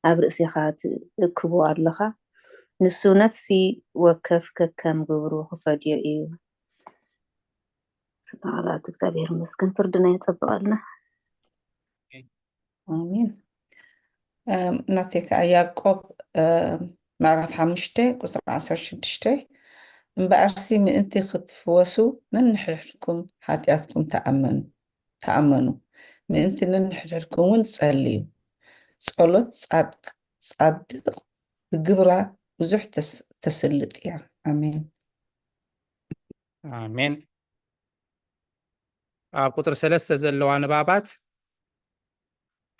ኣብ ርእሲኻ ትእክቦ ኣለኻ ንሱ ነፍሲ ወከፍ ከከም ግብሩ ክፈድዮ እዩ ስብሓት እግዚአብሔር ይመስገን ፍርድና ይጸብቀልና አሜን ናቴካ ያዕቆብ ምዕራፍ 5 ቁጥር 16 እምበኣርሲ ምእንቲ ክትፍወሱ ነንሕድሕድኩም ሓጢኣትኩም ተኣመኑ ምእንቲ ነንሕድሕድኩም እውን ጸልዩ ጸሎት ጻድቅ ብግብራ ብዙሕ ተስልጥ እያ ኣሜን ኣሜን ኣብ ቁጥር 3 ዘለዋ ንባባት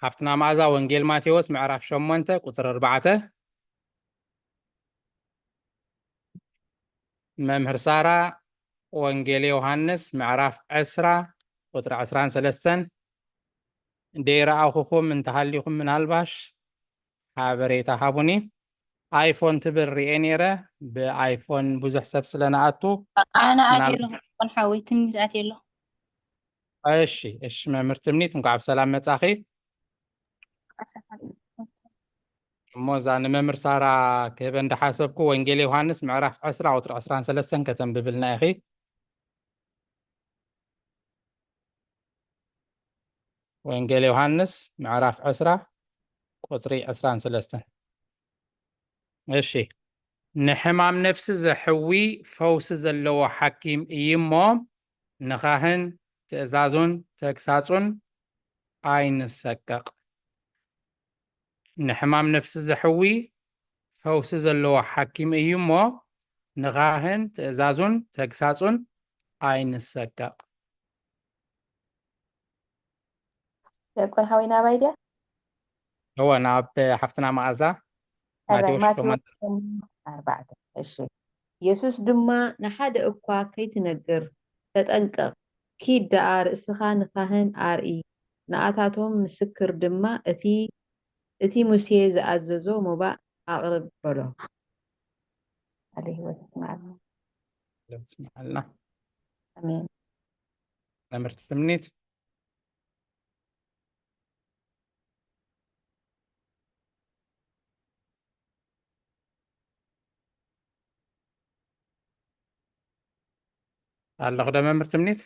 ሓፍትና መዓዛ ወንጌል ማቴዎስ ምዕራፍ 8 ቁጥር 4 መምህር ሳራ ወንጌል ዮሐንስ ምዕራፍ 10 ቁጥር 13 ደይረኣኹኹም እንተሃሊኹም ምናልባሽ ሓበሬታ ሃቡኒ አይፎን ትብል ሪኤ ነይረ ብአይፎን ብዙሕ ሰብ ስለነኣቱ ኣነ ኣትየለኹ ሓወይ ትምኒት ኣትየለኹ እሺ መምህር ትምኒት እንኳዕ ብሰላም መጻኺ እሞ እዛ ንመምህር ሳራ ክህበ እንዳሓሰብኩ ወንጌል ዮሐንስ ምዕራፍ 10 ቁጥሪ 13 ከተንብብልና ኢኺ ወንጌል ዮሐንስ ምዕራፍ 10 ቁጥሪ 13 እሺ ንሕማም ነፍሲ ዘሕዊ ፈውሲ ዘለዎ ሓኪም እዩ እሞ ንኻህን ትእዛዙን ተግሳጹን ኣይንሰቀቕ ንሕማም ነፍሲ ዘሕዊ ፈውሲ ዘለዎ ሓኪም እዩ እሞ ንኻህን ትእዛዙን ተግሳጹን ኣይንሰቀቕ يقول هوينا بايدة هو ናብ ሓፍትና መዓዛ ማቴዎስ 4 እሺ ኢየሱስ ድማ ንሓደ እኳ ከይትነግር ተጠንቀቕ ኪድ ደኣ ርእስኻ ንካህን ኣርኢ ንኣታቶም ምስክር ድማ እቲ ሙሴ ዝኣዘዞ ሞባእ ኣቕርብ በሎ عليه ህይወት ትስማዓልና ኣሜን መምህር ትምኒት ኣለኹ ደ መምህር ትምኒት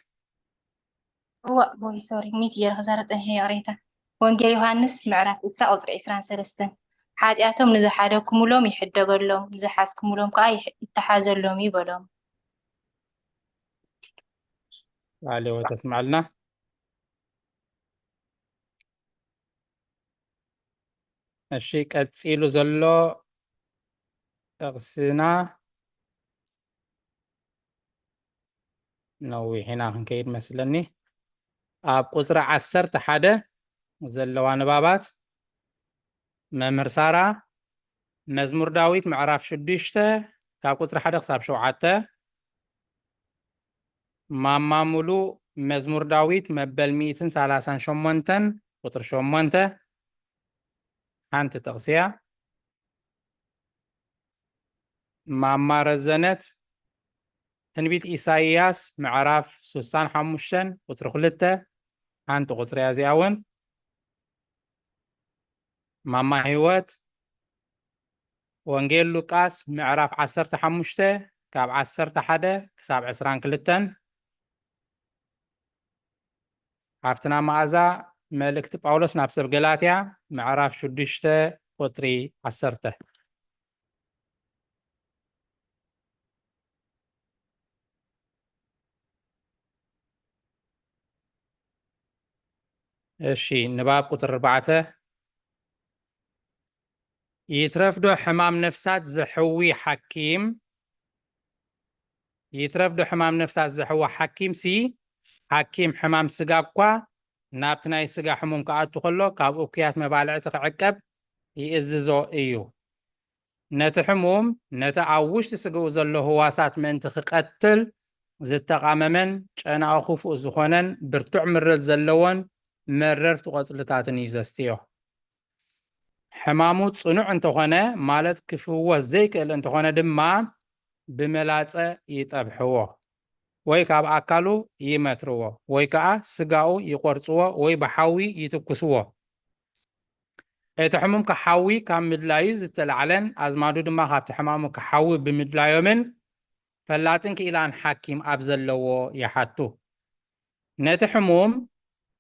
هو بوي سوري ميت يرى خزارة هي قريتها وانجيل يوحنس معرف إسراء أطرع إسران سلستن حادياتهم نزحادكم لهم يحدقوا لهم نزحاسكم لهم كأي يتحازل لهم يبلهم علي وتسمع لنا الشيء كتسيلو زلو أغسنا نوي هنا هنكيد مثلني ኣብ ቁጥሪ 11 ዘለዋ ንባባት መምህር ሳራ መዝሙር ዳዊት ምዕራፍ 6 ካብ ቁጥሪ 1 ክሳብ 7 ማማ ሙሉ መዝሙር ዳዊት መበል 138 ቁጥሪ 8 ሓንቲ ጥቕስያ ማማ ረዘነት ትንቢት ኢሳይያስ ምዕራፍ 65 ቁጥሪ 2 ሓንቲ ቁጥሪ እዚኣ እውን ማማ ህይወት ወንጌል ሉቃስ ምዕራፍ 15 ካብ 11 ክሳብ 22 ሓፍትና መዓዛ መልእክቲ ጳውሎስ ናብ ሰብ ገላትያ ምዕራፍ 6 ቁጥሪ 10 እሺ ንባብ ቁጥር 4 ይትረፍዶ ሕማም ነፍሳት ዘሕዊ ሓኪም ይትረፍዶ ሕማም ነፍሳት ዘሕዊ ሓኪም ሲ ሓኪም ሕማም ስጋ እኳ ናብቲ ናይ ስጋ ሕሙም ክኣቱ ከሎ ካብ እኩያት መባልዕቲ ክዕቀብ ይእዝዞ እዩ ነቲ ሕሙም ነቲ ኣብ ውሽጢ ስግኡ ዘሎ ህዋሳት ምእንቲ ክቐትል ዝተቃመመን ጨናኡ ክፉእ ዝኾነን ብርቱዕ ምርት ዘለዎን መረርቲ ቆፅልታትን እዩ ዘስትዮ ሕማሙ ጽኑዕ እንተኾነ ማለት ክፍወስ ዘይክእል እንተኾነ ድማ ብመላፀ ይጠብሕዎ ወይ ካብ ኣካሉ ይመትርዎ ወይ ከዓ ስጋኡ ይቆርፅዎ ወይ ብሓዊ ይትኩስዎ حموم كحاوي كام مدلايو زتلعلن أزمادو دما خابت حمامو كحاوي بمدلايو من فلاتن كإلان حاكم أبزلو يحاتو نت حموم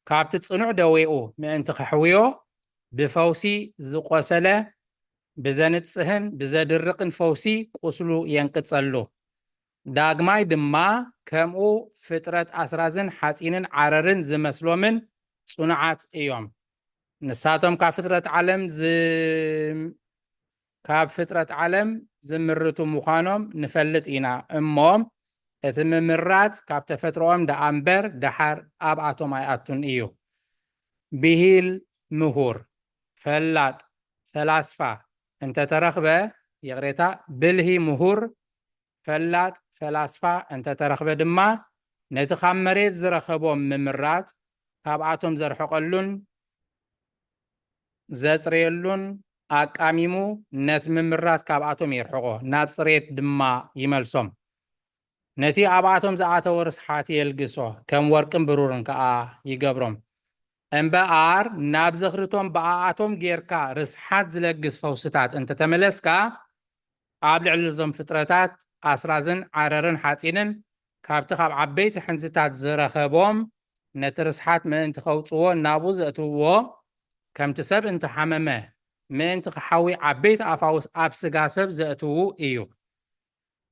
كابت تصنع دويئو من تخحويو بفوسي زقوسلة بزنت سهن بزدرقن فوسي قسلو ينقصلو داغماي دما كمو فترة أسرازن حاسينن عررن زمسلو من صنعات ايوم نساتهم كاب فترة عالم زمرتو مخانم نفلت إنا أمم اتم مرات كاب تفتروهم دا أمبر دحر أبعتهم آياتون إيو بهيل مهور فلات فلاسفة انت ترخبه يغريتا بلهي مهور فلات فلاسفة انت ترخبه دما نتخام مريت زرخبهم ممرات كابعتهم زرحقلون زتريلون أقاميمو نت ممرات كابعتهم يرحقو نابصريت دما يملسهم نتي أبعتهم زعاتو رسحاتي يلقسو كم ورقم برورن كا يقبرهم أمبار نابزخرتهم بقاعتهم جيركا رسحات زلقس فوستات انت تملسكا قابل علزهم فترتات أسرازن عررن حاتينن كابتخاب عبيت حنزتات زرخبهم نترسحات من انت خوصوه نابو زأتوه كم تسب انت حممه من انت حاوي عبيت أفاوس أبسقا سب زأتوه إيو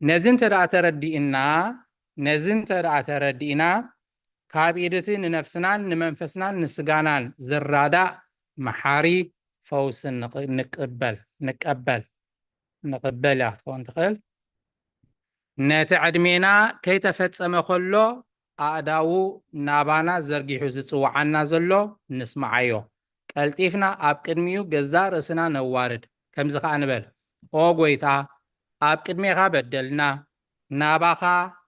نزنت رأى تردئنا كاب إيدتي ننفسنا نمنفسنا نسقانان زرادا محاري فوس نقبل يا أخوان تخيل نتعدمينا كي تفتسم خلو أعداو نابانا زرقي حزت وعنا زلو نسمعيو قلتيفنا أب قدميو جزار اسنا نوارد كم زخا نبل أو قويتا أب قدميخا بدلنا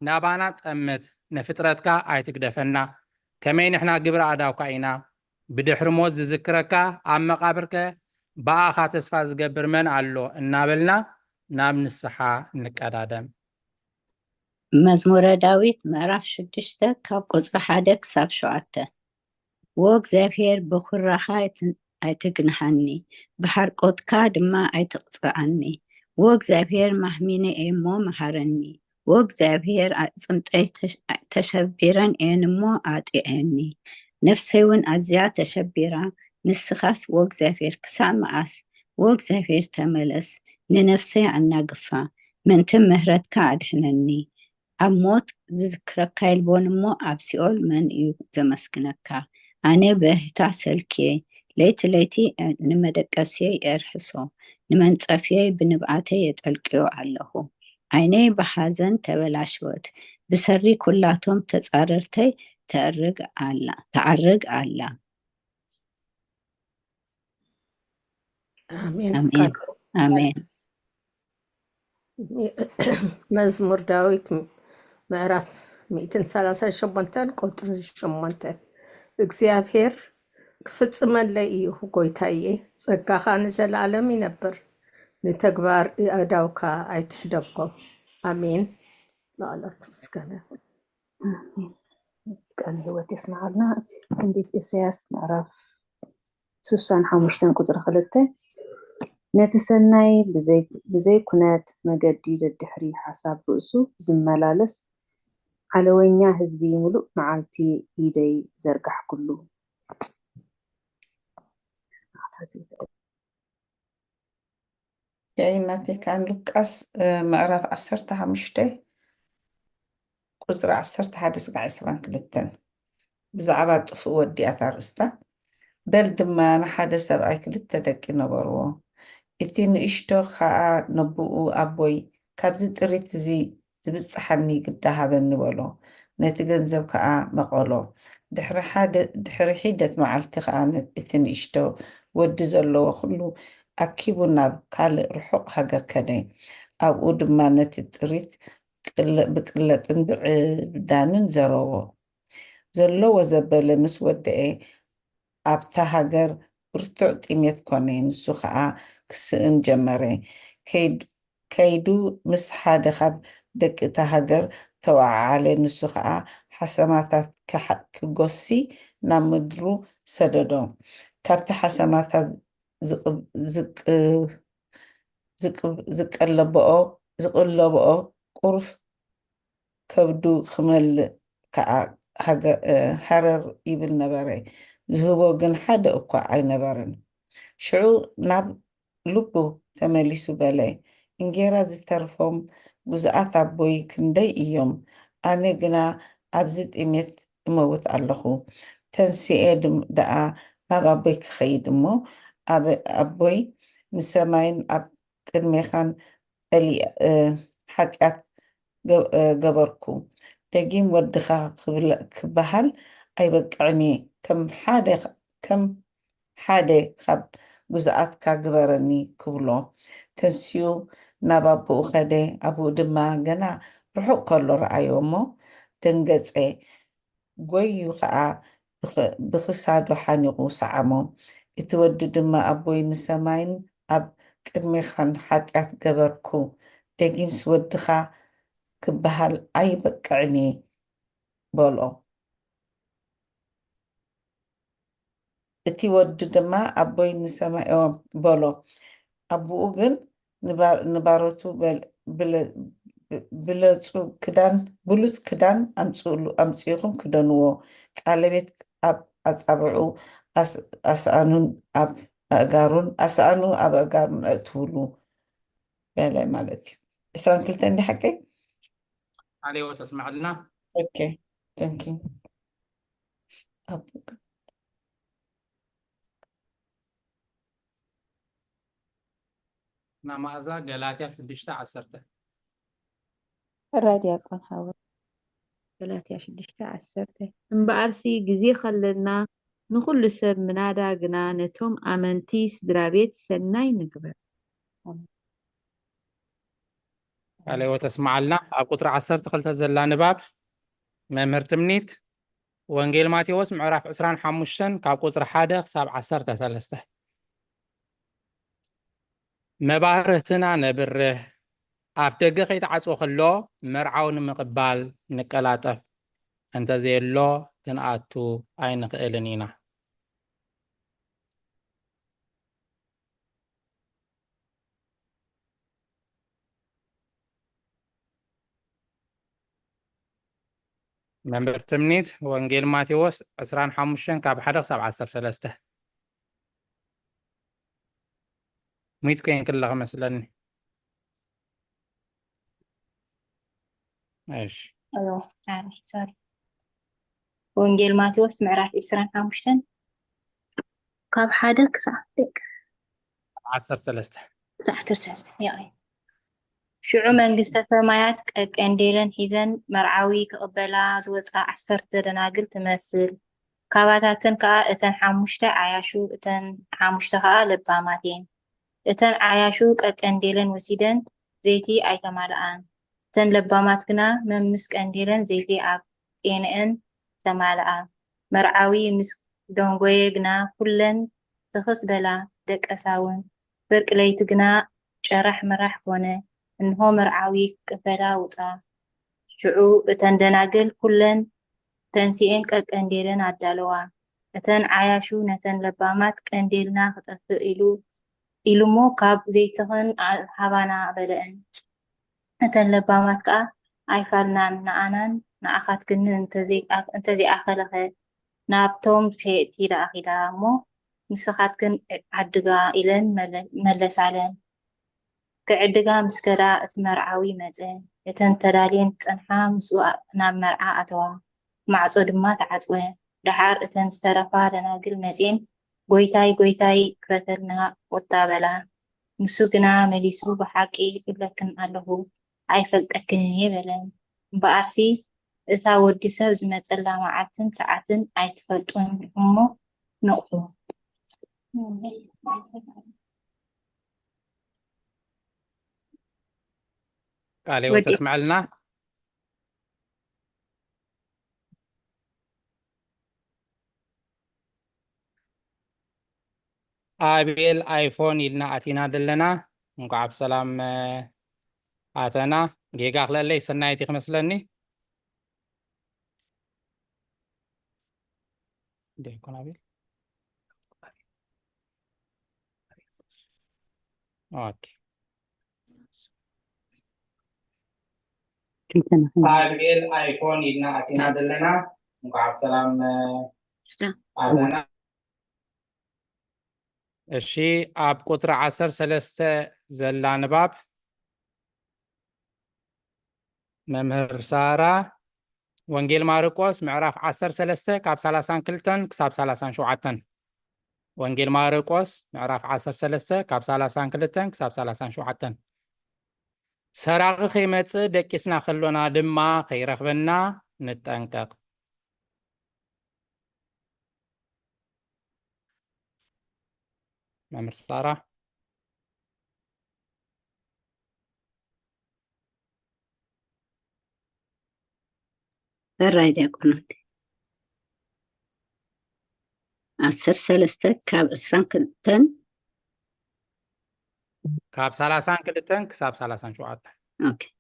نابانا تأمت نفترتكا آيتك دفنا كمين احنا قبر أعداوكا إينا بدحر موت زذكركا أم مقابركا بآخا تسفاز قبر من علو النابلنا ناب نسحا نكادادم مزمور داويت معرف شدشتا كاب قصر حدك ساب شعاته ووق زافير بخور رخا ايتقنحني بحرقوت كاد ما ايتقطعني ووق زافير محميني ايمو محرني ووق زافير صمتي تشبيرا اينمو اعطيني نفسي ون ازيا تشبيرا نسخاس ووق زافير كسامعاس ووق زافير تملس ننفسي عنا قفا من تم مهرتك عدحنني أموت ذكرك البون مو أبسيول من إيو زمسكنكا أنا بهتا سلكي ليتي نمدقسي إرحسو نمن صفيي بنبعاتي يتلقيو علهو عيني بحازن تبلاشوت بسري كلاتهم تتعررتي تعرق على آمين آمين آمين مزمور داويت ምዕራፍ 138 ቁጥሪ 8 እግዚአብሔር ክፍጽመለይ እዩ ጎይታዬ ጸጋኻ ንዘላለም ይነብር ንተግባር ኣእዳውካ ኣይትሕደጎም ኣሜን ለዓለት ምስጋና ቃል ህይወት ይስማዓልና ትንቢት ኢሳያስ ምዕራፍ 65 ቁጥሪ 2 ነቲ ሰናይ ብዘይ ኩነት መገዲ ደድሕሪ ሓሳብ ርእሱ ዝመላለስ علوينيا حزبي ملوء معالتي إيدي زرقح كله كأينا في كان لوكاس معرف 15 قصر 11 كلتن بزعبا طفو ودي أثار استا بلد ما نحاد سبعي كلتا دكي نبرو اتين اشتو خاا نبوء أبوي كابزت ريت زي زبصحني قدها بنبلو نتجنزب كا مقالو دحر حيدة معلتي كا اتين اشتو ود زلو كله أكيبنا كال رحق هاجر كدي أو ود ما نتتريت بقلة بدانن زلو وزبل مسود ايه أبتا هاجر برتع تيميت كونين سوخا كسن جمري كيدو مسحاد خب دك تهاجر توعالي نسخة حسماتات كجوسي نمدرو سددو كابت حسماتات ዝቅለብኦ ቁርፍ ከብዱ ክመልእ ከዓ ሃረር ይብል ነበረ ዝህቦ ግን ሓደ እኳ ኣይነበረን ሽዑ ናብ ልቡ ተመሊሱ በለ እንጌራ ዝተርፎም ጉዝኣት ኣቦይ ክንደይ እዮም ኣነ ግና ኣብዚ ጥሜት እመውት ኣለኹ ተንስኤ ደኣ ናብ ኣቦይ ክኸይድ እሞ ኣቦይ ንሰማይን ኣብ ቅድሜኻን ሓጢኣት ገበርኩ ደጊም ወድኻ ክበሃል ኣይበቅዕኒ ከም ሓደ ካብ ጉዝኣትካ ግበረኒ ክብሎ ተንስኡ ናብ ኣቦኡ ኸደ ኣቦኡ ድማ ገና ርሑቕ ከሎ ረኣዮ እሞ ደንገፀ ጎዩ ከዓ ብክሳዱ ሓኒቑ ሰዓሞ እቲ ወዲ ድማ ኣቦይ ንሰማይን ኣብ ቅድሜኻን ሓጢኣት ገበርኩ ደጊምስ ወድኻ ክበሃል ኣይበቅዕኒ በልኦ እቲ ወዲ ድማ ኣቦይ ንሰማይ በሎ ኣቦኡ ግን ንባሮቱ ብሉፅ ክዳን ኣምፂኢኹም ክደንዎ ቃለቤት ኣብ ኣፃብዑ ኣስኣኑ ኣብ ኣእጋሩን ኣእትውሉ በላይ ማለት እዩ 22 እንዲ ሓቀይ عليه وتسمع لنا ኦኬ ታንክ ዩ نمازا ገላትያ 6:10 ራድያ ቆን ሓወር ገላትያ 6:10 እምበኣርሲ ግዜ ከለና ንኩሉ ሰብ ምናዳ ግና ነቶም ኣመንቲ ስድራ ቤት ሰናይ ንግበር عليه وتسمع لنا ኣብ ቁጥሪ 12 ዘላ ንባብ መምህር ትምኒት ወንጌል ማቴዎስ ምዕራፍ 25 ካብ ቁጥሪ 1 ክሳብ 13 መባርህትና ነብርህ ኣፍ ደገ ከይተዓፅዎ ከሎ መርዓው ንምቕባል ንቀላጠፍ እንተዘየሎ ክንኣቱ ኣይንኽእልን ኢና መምህር ትምኒት ወንጌል ማቴዎስ 25 ካብ 1 ክሳብ 13 ሚት ኮይን ክለኸ መስለኒ እሺ سوري ወንጌል ማቴዎስ ምዕራፍ 25 ካብ 1 ክሳብ 13 يقري ሽዑ መንግስተ ሰማያት ቀንዴለን ሒዘን መርዓዊ ክቕበላ ዝወፃ 10 ደናግል ትመስል ካባታተን ከዓ እተን 5 ዓያሹ እተን 5 ከዓ ልባማት እየን እተን ዓያሹ ቀንዴለን ወሲደን ዘይቲ ኣይተማልኣን እተን ልባማት ግና መምስ ቀንዴለን ዘይቲ ኣብ ጤንአን ተማልኣ መርዓዊ ምስ ደንጎየ ግና ኩለን ትኽስ በላ ደቀሳውን ብርቂ ለይቲ ግና ጨራሕ ምራሕ ኮነ እንሆ መርዓዊ ክቅበላ ውፃ ሽዑ እተን ደናግል ኩለን ተንሲአን ቀንዴለን ኣዳለዋ እተን ዓያሹ ነተን ለባማት ቀንዴልና ክጠፍእ ኢሉሞ ካብ ዘይትኽን ሃባና በለአን እተን ለባማት ከዓ ኣይፋልናን ንኣናን ንኣኻት ግን እንተዘይኣኸለኸ ናብቶም ሸየጥቲ ዳኣኺዳ እሞ ንስኻት ግን ዓድጋ ኢለን መለሳለን ክዕድጋ ምስ ከዳ እቲ መርዓዊ መፀ እተን ተዳልየን ፀንሓ ምስኡ ናብ መርዓ ኣተዋ ማዕፆ ድማ ተዓፅወ ድሓር እተን ዝተረፋ ደናግል መፅን ጎይታይ ክፈተልና ወጣ በላ ንሱ ግና መሊሱ ብሓቂ ይብለክን ኣለኹ ኣይፈልጠክን እየ በለን እምበኣርሲ እታ ወዲ ሰብ ዝመፀላ መዓልትን ሰዓትን ኣይትፈልጡን እሞ ንቑሑ عليه وتسمع لنا ኣቤል ኣይፎን ኢልና ኣቲና ደለና እንኳዕ ብሰላም ኣተና ጌጋ ክለለይ ሰናይቲ ክመስለኒ ደይኮን ኣቤል اوكي كنتنا عابيل ايفون إدنا أتينا دلنا مقعب سلام أعطانا الشي أب قطر 13 زلا نباب ممهر سارة وانجيل ماركوس معراف 13 كاب 32 كساب 37 وانجيل ماركوس معراف 13 كاب 32 كساب 37 سراغ خيمت دكسنا خلونا دما خيرخبنا نتنقق ممهر سارة الرايد يكون 13 كاب 22 كاب 32 كساب 37 أوكي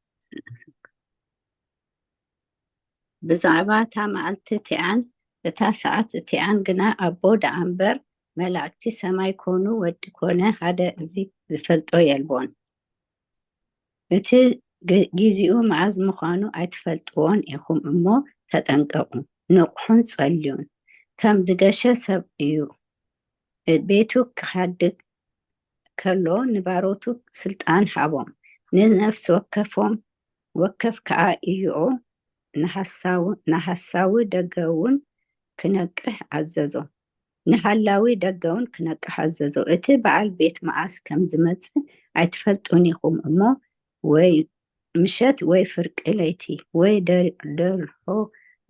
بزعبا مالت تيان اتا ساعت تيان قنا أبو دعنبر ملاكتي سما يكونوا ودكونا هذا زي زفلتو يلبون እቲ ጊዜኡ መዓዝ ምዃኑ ኣይትፈልጥዎን ኢኹም እሞ ተጠንቀቁ ንቑሑን ጸልዩን ከም ዝገሸ ሰብ እዩ ቤቱ ክሓድግ ከሎ ንባሮቱ ስልጣን ሃቦም ንነፍሲ ወከፍ ከዓ እዩኦ ንሃሳዊ ደገውን ክነቅሕ ኣዘዞ ንሃላዊ ደገውን ክነቅሕ ኣዘዞ እቲ በዓል ቤት መዓዝ ከም ዝመጽእ ኣይትፈልጡን ኢኹም እሞ ወይ ምሸት ወይ ፍርቂ ለይቲ ወይ ደርሆ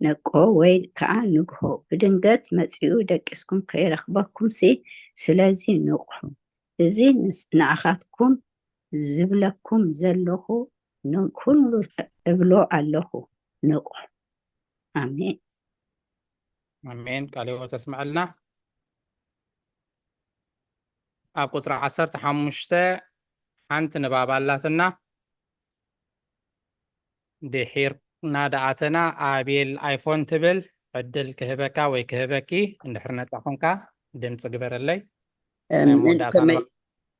ነቆ ወይ ከዓ ንግሆ ብድንገት መጺኡ ደቂስኩም ከይረኽበኩም ስለዚ ንቑሑ እዚ ንኣኻትኩም ዝብለኩም ዘለኹ ኩሉ እብሎ ኣለኹ ንቑሑ ኣሜን አሜን ቃልዎ ተስማዕ ለና ኣብ ቁጥሪ 15 ሓንቲ ንባብ ኣላትና ድሒር ናዳኣተና ኣቤል ኣይፎን ትብል ዕድል ክህበካ ወይ ክህበኪ እንድሕር ነፃ ኮንካ ድምፂ ግበረለይ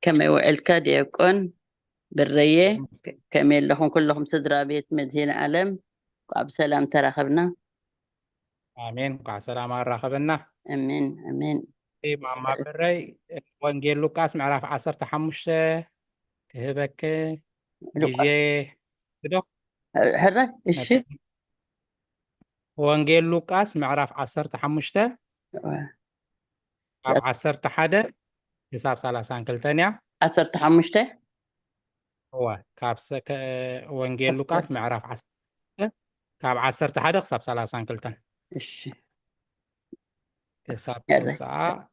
كما وعلك ديكون بالرية كما لهم كلهم صدر بيت مدينة ألم وعب سلام تراخبنا آمين وقع سلام راخبنا أمين أمين ماما بري وانجيل لوكاس معرف 15 كهبك جيزي كده حرة إيش وانجيل لوكاس معرف 15 كاب 11 حساب 30 كلتانيا 15 هو كاب وانجيل لوكاس معرف 10 كاب 11 حساب 30 كلتان إيش حساب 9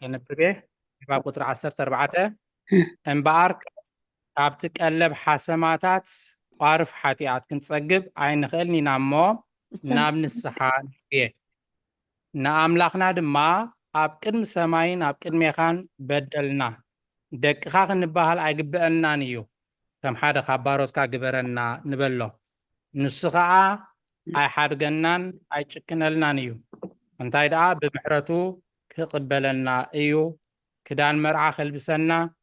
كنبربه باب قطر 14 انبارك كاب تقلب حسماتات قارف حاتيات كنتصقب عين خلني نامو ناب نسحان ناملاخنا دما اب قدم سماين اب قدميخان بدلنا دقيقه كنبهال ايغبئنا نيو كم حدا خباروتكا غبرنا نبلو نسخا اي حادغنان اي چكنلنا نيو انتاي دا بمحرتو كقبلنا ايو كدان مرعا خلبسنا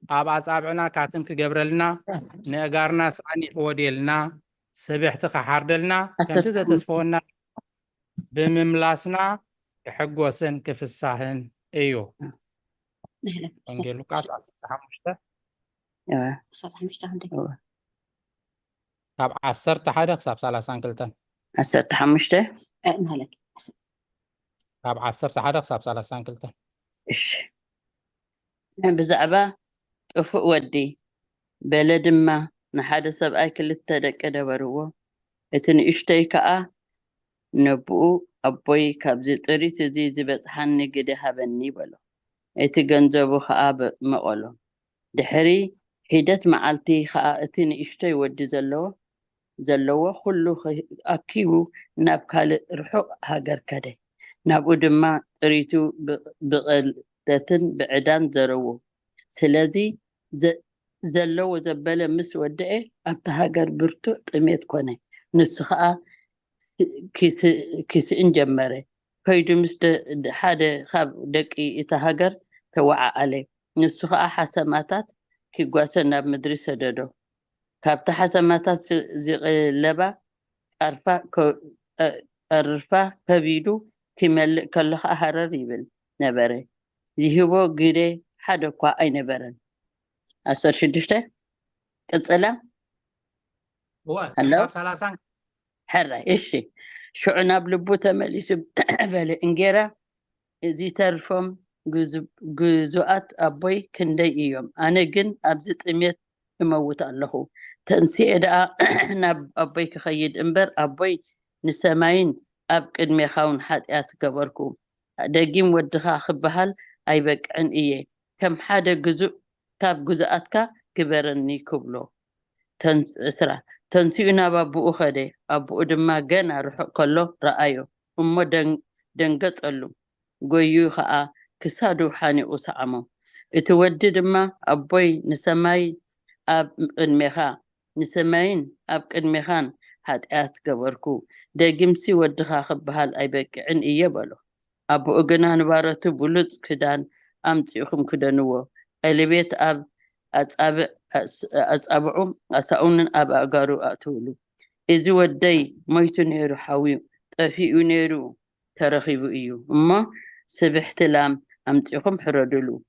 اب اصابعنا كاتم كغبرلنا نغارنا ساني وديلنا سبحتك حاردلنا كنت تسفونا بمملاسنا يحقوسن كفساهن ايو انجيل لوكاس 15 طب 10 حدا حساب 30 كلتن 15 مالك طب 10 حدا حساب 30 كلتن إيش بزعبة طفق ودي بلد ما نحد سبأي كل التدك دبروا اتني اشتي كأ نبو أبوي كابزي طري تزي بتحني قد هبني بلو اتي جنزبو خاب مقولو دحري حيدت معالتي خا اتني اشتي ودي زلوا خلو أكيو نابكال رحو هاجر كده نابو دما ريتو بقلتن بعدان زرو سلازي زلوا زبالة مس ودئه أبتهاجر برتو تميت كونه نسخة كيس إنجمرة فيدو مست حدا خاب دقي يتهاجر توعى عليه نسخة حسماتات كيጓሰ ናብ ምድሪ ሰደዶ ካብቲ ሓሰማታት ዝቕለባ ቀርፋ ከቢዱ ክመልእ ከሎ ከዓ ሃረር ይብል ነበረ ዝህቦ ግደ ሓደ እኳ ኣይነበረን 16 ቅፅላ هو هلو كساب 30 حرة إيش شو عناب لبو تمليس بلا إنجرا زي ترفم جزوات أبوي كندي يوم أنا جن أبزت إميت موت الله تنسي إذا ناب أبوي كخيد إمبر أبوي نسمعين أب كدمي خاون حاتيات قبركم دقيم ودخا خبهال أي بك عن إيه كم حدا جزء كاب جزءاتك كبرني كبلو تنسرا تنسينا بابو خدي أبو دما جنا روح كله رأيه دنقت له قويو خا كسادو حاني أسعمو اتودد ما أبوي نسماي أب المخا نسماين أب المخان هات قبركو دقمسي ودخا خبهال أي بك عن إيبالو أبو أجنا نبارة بلوت كدان أمتيخم كدانو اللي بيت أب أصابعهم أساؤون أبا أقارو أتولو إذ ودي ميتو نيرو حاويو طفيئو نيرو ترخيبو إيو أما سبحت لام أمتيخم حردلو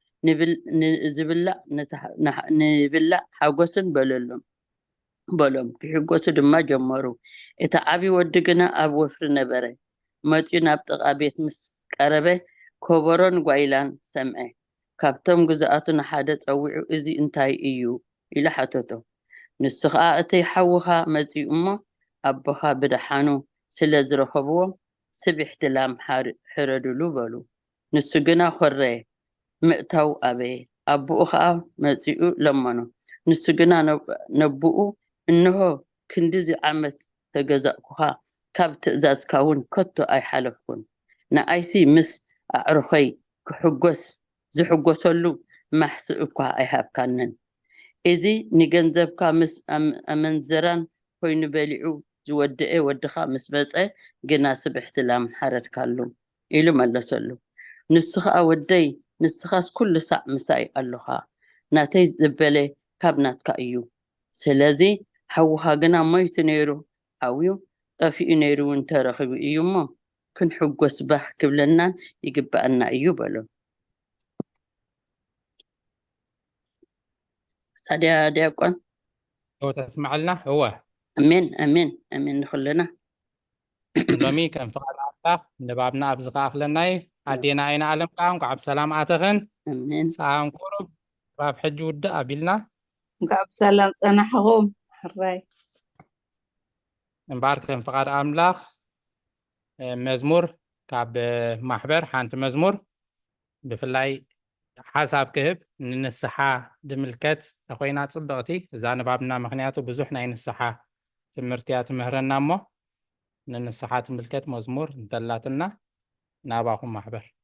نبلا حاقوسن بلوم كيحقوسو دما جمرو إتعابي ودقنا أب وفر نبري ماتيو نابتق أبيت مس قربي كوبرون قويلان سمعي ካብቶም ግዛኣቱን ሓደ ፀዊዑ እዚ እንታይ እዩ ኢሉ ሓተቶ ንሱ ከዓ እተይ ሓውኻ መፂኡ እሞ ኣቦኻ ብድሓኑ ስለ ዝረኸብዎ ስቢሕቲ ላም ሕረድሉ በሉ ንሱ ግና ኮረ ምእታው ኣበየ ኣቦኡ ከዓ መፂኡ ለመኖ ንሱ ግና ነብኡ እንሆ ክንዲዚ ዓመት ተገዛእኩኻ ካብ ትእዛዝካ እውን ከቶ ኣይሓለፍኩን ንኣይሲ ምስ ኣዕርኸይ ክሕጎስ ዝሕጎሰሉ ማሕስእ እኳ ኣይሃብካንን እዚ ንገንዘብካ ምስ ኣመንዘራን ኮይኑ በሊዑ ዝወድአ ወድኻ ምስ መፀ ግና ስብሕቲ ላም ሓረድካሉ ኢሉ መለሰሉ ንሱ ከዓ ወደይ ንስኻስ ኩሉ ሳዕ ምሳይ ኣለኻ ናተይ ዝበለ ካብ ናትካ እዩ ስለዚ ሓውኻ ግና ሞይቱ ነይሩ ሓውዩ ጠፊኡ ነይሩ እውን ተረኺቡ እዩ እሞ ክንሕጎስ ባህ ክብለናን ይግባአና እዩ በሎ ساديا ديكون هو تسمع لنا هو امين امين امين كلنا لومي كان فقط عطا نبابنا ابزقاق لناي عدينا اين عالم قام قعب سلام اتخن امين سلام قرب باب حج ود ابيلنا قعب سلام صنحهم حراي نبارك كان فقط املاخ مزمور كعب محبر حانت مزمور بفلاي حساب كهب ننسحا دملكت أخوينا تصبغتي إذا نبابنا مخنياتو بزوحنا ينسحا تمرتيات مهرنا مو ننسحا دملكت مزمور دلاتنا ناباكم محبر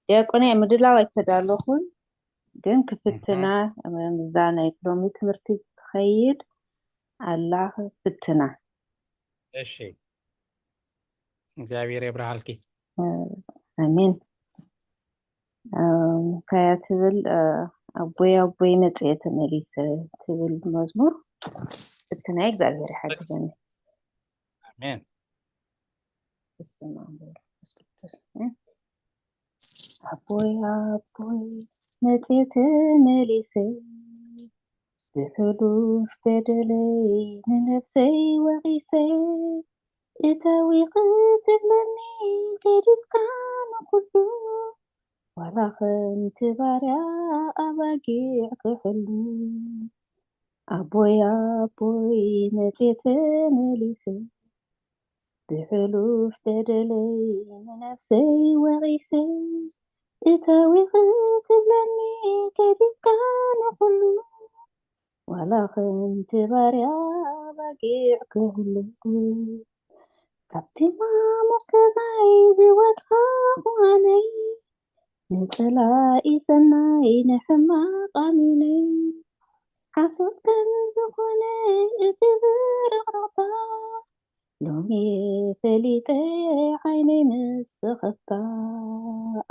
يقولي مدلا ويتدالوخون ግን ክፍትና ምዛና ኢኮኖሚ ትምህርቲ ትኸይድ አላህ ፍትና እሺ እግዚአብሔር ይብራሃልኪ አሜን ከያትብል አቦይ ነጥየት መሪት ትብል መዝሙር ፍትና እግዚአብሔር ይሐግዘን አሜን አቦይ نتيت مليسي بحلوف بدلي من نفسي وغيسي إتاوي قتل مني قريب كان كله ولا خنت بارع أباقيع كحلو أبوي نتيت مليسي بحلوف بدلي من نفسي وغيسي إتاوي قتلني كذب كان كله ولا خنت بارع بقيع كله كبتي ما مكزاي زواتها واني نتلاقي سناي نحما قاميني حسب كنزو كوني اتبر غرطا ሎሚ ፈሊጠ ዓይነይ ምስ ተኸፍታ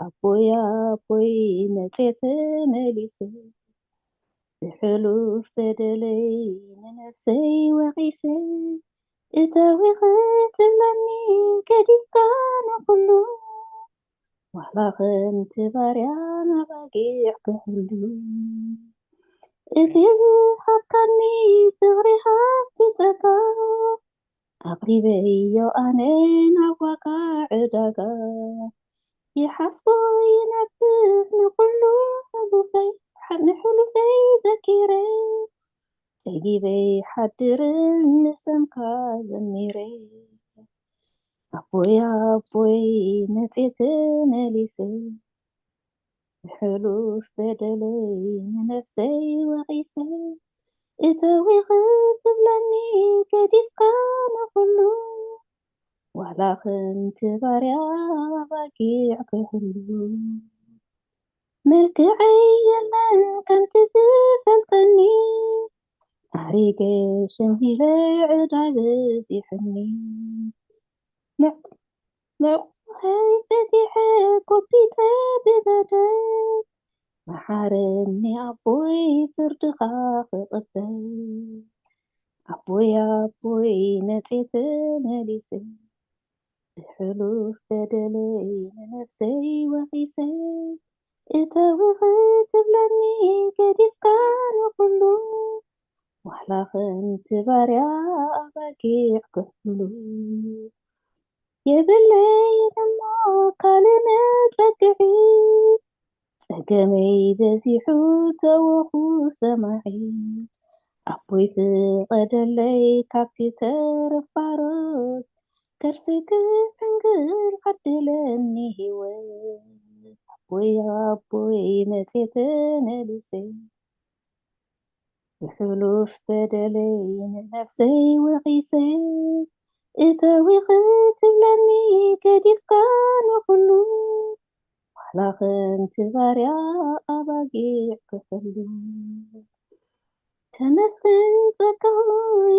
ኣቦይ ኣቦይ መፄት መሊሰ ብሕሉፍ ተደለይ ንነፍሰይ ወቂሰ እተዊኸ ትብለኒ ገዲፍካ ንኩሉ ዋላ ከምቲ ባርያ መባጊዕ ክሕሉ እቲ ዝሃብካኒ ፍቅሪኻ ብፀጋ ኣቅሪበዮ ኣነ ናብ ዋጋ ዕዳጋ ይሓስቦ ይነብር ንሕሉፈይ ዘኪረ ተጊበይ ሓድርን ንሰምካ ዘሚረ ኣቦይ ኣቦይ መፄት መሊሰ ብሕሉፍ በደለይ ንነፍሰይ ወቂሰ እተዊኸ ትብለኒ ገዲፍካ ንኩሉ ዋላ ከምቲ ባርያ ኣባጊዕ ክሕሉ መልክዐይ የለን ከምቲ ዝፈልጠኒ ታሪገ ሸምሂለ ዕዳይ በፂሕኒ መዕቆኸይ ፈቲሐ ኮፒተ ብበደል መሓረኒ ኣቦይ ፍርድኻ ክቕበል ኣቦይ ኣቦይ መፄት መሊሰ ብሕሉፍ በደለይ ንነፍሰይ ወቂሰ እተዊኸ ትብለኒ ገዲፍካ ንኩሉ ዋላ ከምቲ ባርያ ኣባጊዕ ክሕሉ የብለይ እሞ ካልእ መፀግዒ ፀገመይ በዚሑ ተወኹ ሰማዒ ኣቦይ ፍቐደለይ ካብቲ ተረፋሮት ከርሰይ ክሕንግል ዓድለኒ ሂወት ኣቦይ ኣቦይ መፄት መሊሰ ብሕሉፍ በደለይ ንነፍሰይ ወቂሰ እተዊኸ ትብለኒ ገዲፍካ ንኩሉ ዋላ ከምቲ ባርያ ኣባጊዕ ክሕሉ ተመስገን ፀጋዊ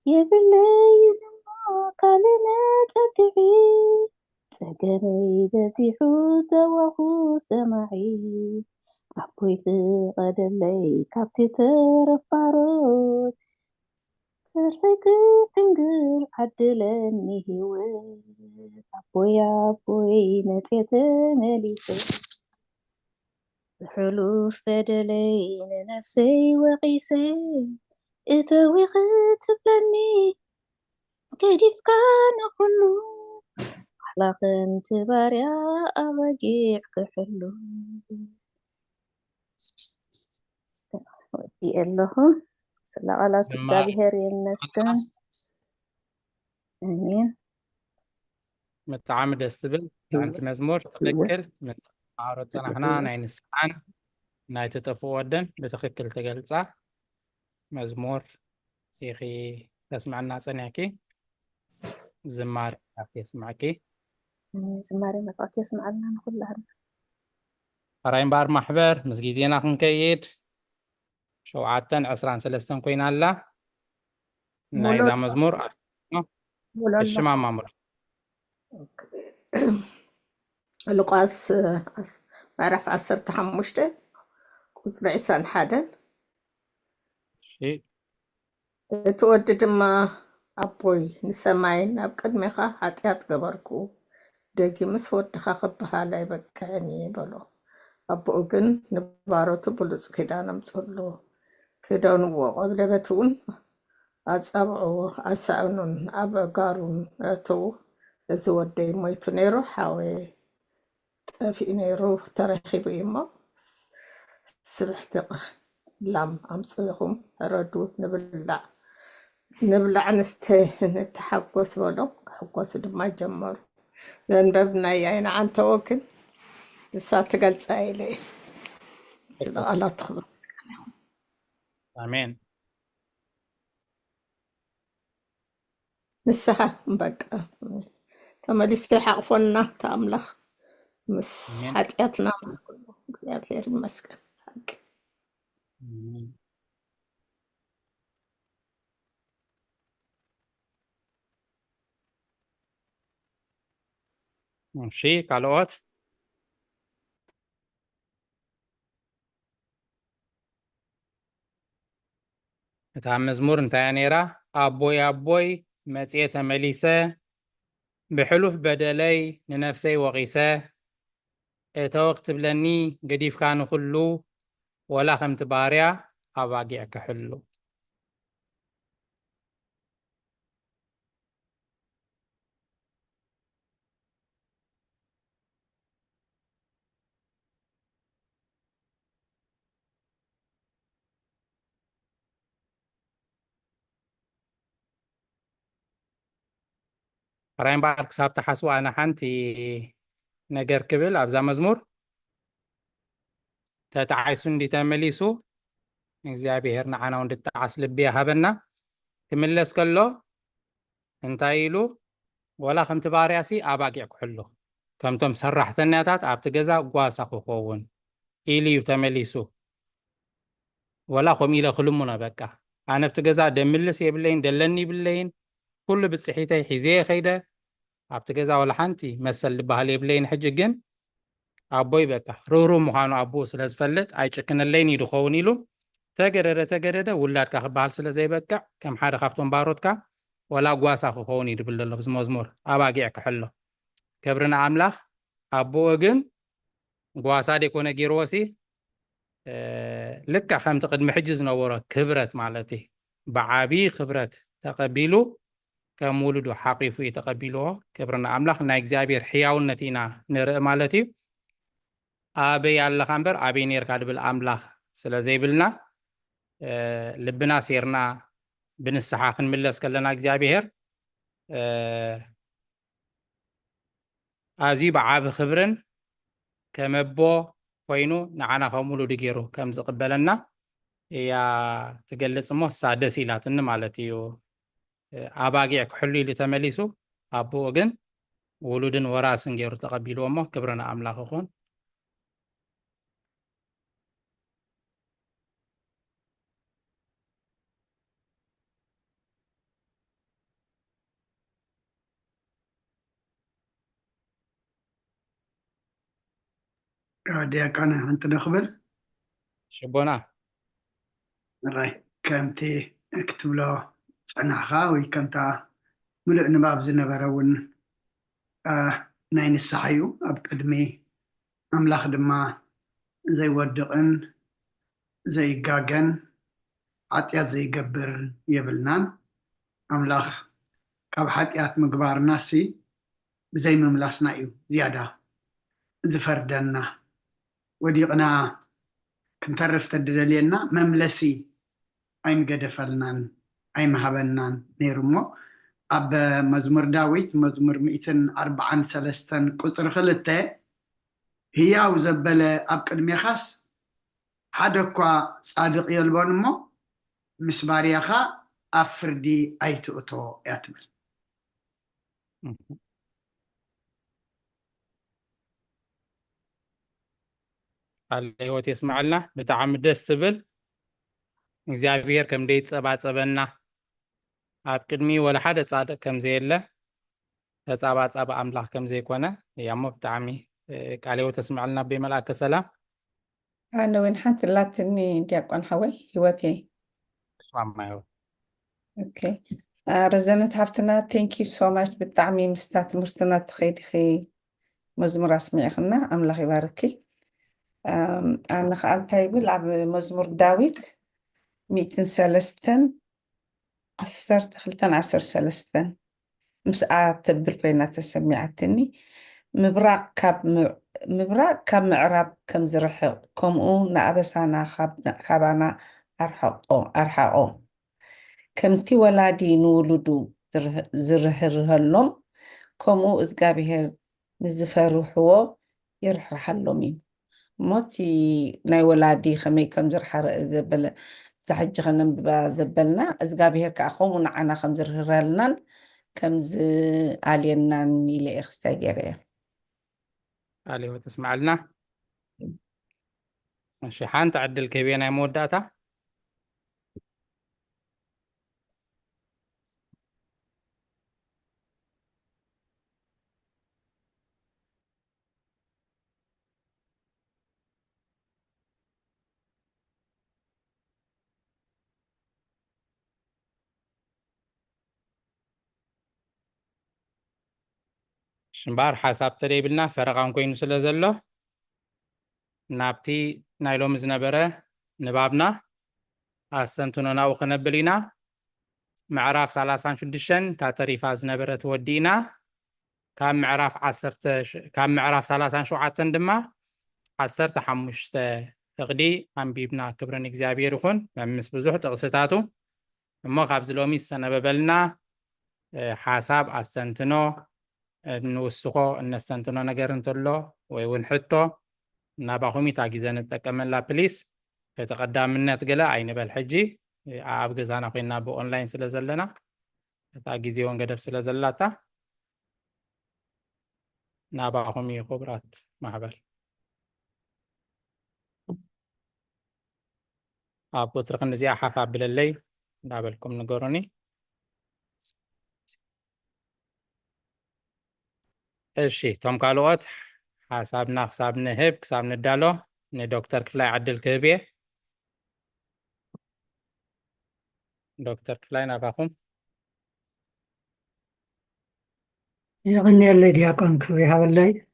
የብለይ እሞ ካልእ መፀግዒ ፀገመይ በዚሑ ተወኹ ሰማዒ ኣቦይ ፍቐደለይ ካብቲ ተረፋሮት ከርሰይ ክሕንግል ዓድለኒ ሂወት ኣቦይ ኣቦይ መፄት መሊሰ ብሕሉፍ በደለይ ንነፍሰይ ወቂሰ እተዊኸ ትብለኒ ገዲፍካ ንኩሉ ዋላ ከምቲ ባርያ ኣባጊዕ ክሕሉ ወዲእ ኣለኹ ስለ ቃላቱ እግዚአብሔር ይመስገን አሜን ብጣዕሚ ደስ ትብል ሓንቲ መዝሙር ትኽክል ምሃሮ ፀናሕና ናይ ንስሓን ናይ ተጠፍኡ ወደን ብትኽክል ተገልፃ መዝሙር ኢኺ ተስምዐና ፀኒሕኪ ዝማሬ ካብቲ የስምዐኪ ዝማሬ መጥቃዕቲ የስምዐልና ንኩላህና ራይ እምበር ማሕበር ምስ ግዜና ክንከይድ 7:23 ኮይና ኣላ ናይዛ መዝሙር እሽማማሙር ሉቃስ ምዕራፍ 15 ቁፅሪ 21 እቲ ወዲ ድማ ኣቦይ ንሰማይን ኣብ ቅድሚኻ ሓጢኣት ገበርኩ ደጊምስ ወድኻ ክበሃል ኣይበቅዕኒ በሎ ኣቦኡ ግን ንባሮቱ ብሉፅ ክዳን ኣምፅሉ ክደንዎ ቀብለበት እውን ኣፃብዑ ኣሳእኑን ኣብ ኣጋሩን ኣተው እዚ ወደይ ሞይቱ ነይሩ ሓወ ጠፊኡ ነይሩ ተረኺቡ እሞ ስብሕቲ ላም ኣምፅኢኹም ረዱ ንብላዕ ንስተ ንተሓጎስ በሎም ክሕጎሱ ድማ ጀመሩ ዘንበብናይ ኣይና ዓንተ ወክን ንሳ ትገልፃ ኢለ ስለ ቃላት ክብር ኣሜን ንስኻ በቃ ተመሊሱ ይሓቕፎና ተኣምላኽ ምስ ሓጢኣትና ምስ ኩሉ እግዚኣብሔር ይመስገን ماشي كالوت እታ መዝሙር እንታይ ነይራ ኣቦይ ኣቦይ መጽኤ ተመሊሰ ብሕሉፍ በደለይ ንነፍሰይ ወቒሰ እተው ክትብለኒ ገዲፍካ ንኹሉ ወላ ከምቲ ባርያ ኣባጊዕ ክሕሉ ራይን ባር ክሳብ ተሓስቡ ኣነ ሓንቲ ነገር ክብል ኣብዛ መዝሙር ተተዓይሱ እንዲ ተመሊሱ እግዚኣብሔር ንዓና እንድተዓስ ልቢ ሃበና ክምለስ ከሎ እንታይ ኢሉ ወላ ከምቲ ባርያሲ ኣባጊዕ ክሕሉ ከምቶም ሰራሕተኛታት ኣብቲ ገዛ ጓሳ ክኸውን ኢሉ እዩ ተመሊሱ ወላ ከምኡ ኢለ ክልሙኖ በቃ ኣነ ኣብቲ ገዛ ደምልስ የብለይን ደለኒ ይብለይን ኩሉ ብፅሒተይ ሒዜ ኸይደ ኣብቲ ገዛ ወላ ሓንቲ መሰል ዝበሃል የብለይን ሕጂ ግን ኣቦይ በቃ ርህሩህ ምዃኑ ኣቦኡ ስለ ዝፈልጥ ኣይጭክነለይን ኢሉ ክኸውን ኢሉ ተገደደ ውላድካ ክበሃል ስለ ዘይበቅዕ ከም ሓደ ካብቶም ባሮትካ ወላ ጓሳ ክኸውን ይድብል ኣሎ ብዚ መዝሙር ኣባጊዕ ክሕሎ ክብርና ኣምላኽ ኣቦኡ ግን ጓሳ ደይኮነ ገይርዎሲ ልክዕ ከምቲ ቅድሚ ሕጂ ዝነበሮ ክብረት ማለት እዩ ብዓብዪ ክብረት ተቐቢሉ ከም ውሉዱ ሓቂፉ እዩ ተቐቢልዎ ክብርና ኣምላኽ ናይ እግዚኣብሔር ሕያውነት ኢና ንርኢ ማለት እዩ ኣበይ ኣለኻ እምበር ኣበይ ነርካ ድብል ኣምላኽ ስለ ዘይብልና ልብና ሴርና ብንስሓ ክንምለስ ከለና እግዚኣብሔር ኣዝዩ ብዓብ ክብርን ከመቦ ኮይኑ ንዓና ከም ውሉዱ ገይሩ ከም ዝቕበለና እያ ትገልጽ እሞ እሳ ደስ ኢላትኒ ማለት እዩ ኣባጊዕ ክሕሉ ኢሉ ተመሊሱ ኣቦኡ ግን ውሉድን ወራስን ገይሩ ተቐቢልዎ እሞ ክብርና ኣምላኽ ይኹን ዲያቆን ሓንቲ ንኽብል ሽቦና ራይ ከምቲ ክትብሎ ፀናሕኻ ወይ ከምታ ሙሉእ ንባብ ዝነበረ እውን ናይ ንስሓ እዩ ኣብ ቅድሚ ኣምላኽ ድማ ዘይወድቕን ዘይጋገን ሓጢኣት ዘይገብር የብልናን ኣምላኽ ካብ ሓጢኣት ምግባርናሲ ብዘይምምላስና እዩ ዝያዳ ዝፈርደና ወዲቕና ክንተርፍ ተደልየና መምለሲ ኣይንገደፈልናን ኣይመሃበናን ነይሩ እሞ ኣብ መዝሙር ዳዊት መዝሙር 143 ቁፅሪ 2 ህያው ዘበለ ኣብ ቅድሜኻስ ሓደ እኳ ፃድቕ የልቦን እሞ ምስ ባርያኻ ኣብ ፍርዲ ኣይትእቶ እያ ትብል على هوت يسمعنا بتعمد السبل እግዚአብሔር ከም ደይጸባጸበና ኣብ ቅድሚ ወላ ሓደ ጻድቅ ከም ዘየለ ተጻባጻበ ኣምላኽ ከም ዘይኮነ ያሞ ብጣዕሚ ቃልዮ ተስምዐልና ብመልአከ ሰላም أنا وين حنت لاتني دياقون حوي هوتي ስማማዮ أوكي رزنت هفتنا thank you so much بالتعميم مستات مرتنا تخيد خي مزمور أسمعي خنا أملاخ يباركي أنا خال تايبل لعب مزمور داويد 103 10 سلستن مساعة تبل بينا تسمعتني مبراق كاب معراب كم زرحق كمو نأبسانا خابانا أرحقو كمتي ولادي نولدو زرهرهلهم كمو إزقابهر مزفروحو يرحرحلومين موتي ناي ولادي خمي كم زرحر زبل زحج خنم زبلنا إزقابهر كأخوم ونعنا خم زرهرهلنا كم ز علينا نيلي إخستاجريه عليه وتسمع لنا ماشي حان تعدل كيبينا موداتا شمبار حساب تريبلنا فرقان كوين سلازلو نابتي نايلو مزنبرة نبابنا أسنتنا ناو خنبلينا معراف سالاسان شدشن تاتريفا زنبرة تودينا كام معراف سالاسان شوعاتن دما 15 تقدي أنبيبنا كبرن إكزابير يخون ممس بزوح تقصتاتو أما قابز لومي سنببلنا حساب أستنتنو نوسقو نستنتنو نقرن تلو ونحطو ناباخومي تاقيزان التكمل لا بليس يتقدم منا تقلا عين بالحجي أبقى زانا قينا بو أونلاين سلازلنا تاقيزي وانقدب سلازلاتا ناباخومي خبرات محبل أبو ترقن زي حفا بالليل دابلكم نقروني እሺ ቶም ካልኦት ሓሳብና ክሳብ ንህብ ክሳብ ንዳሎ ንዶክተር ክፍላይ ዓድል ክህብ እየ ዶክተር ክፍላይ ናባኹም يغني اللي دياقون كبري هاولي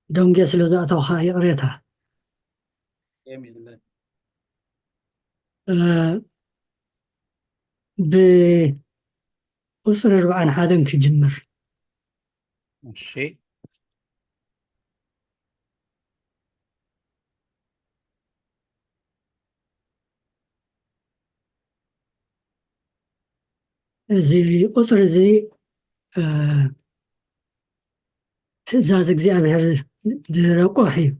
دونجي سلوزاتوها يقريتها بأسر 4 حادم في جمر እሺ زي أسر زي تزاز እግዚአብሔር درقوحي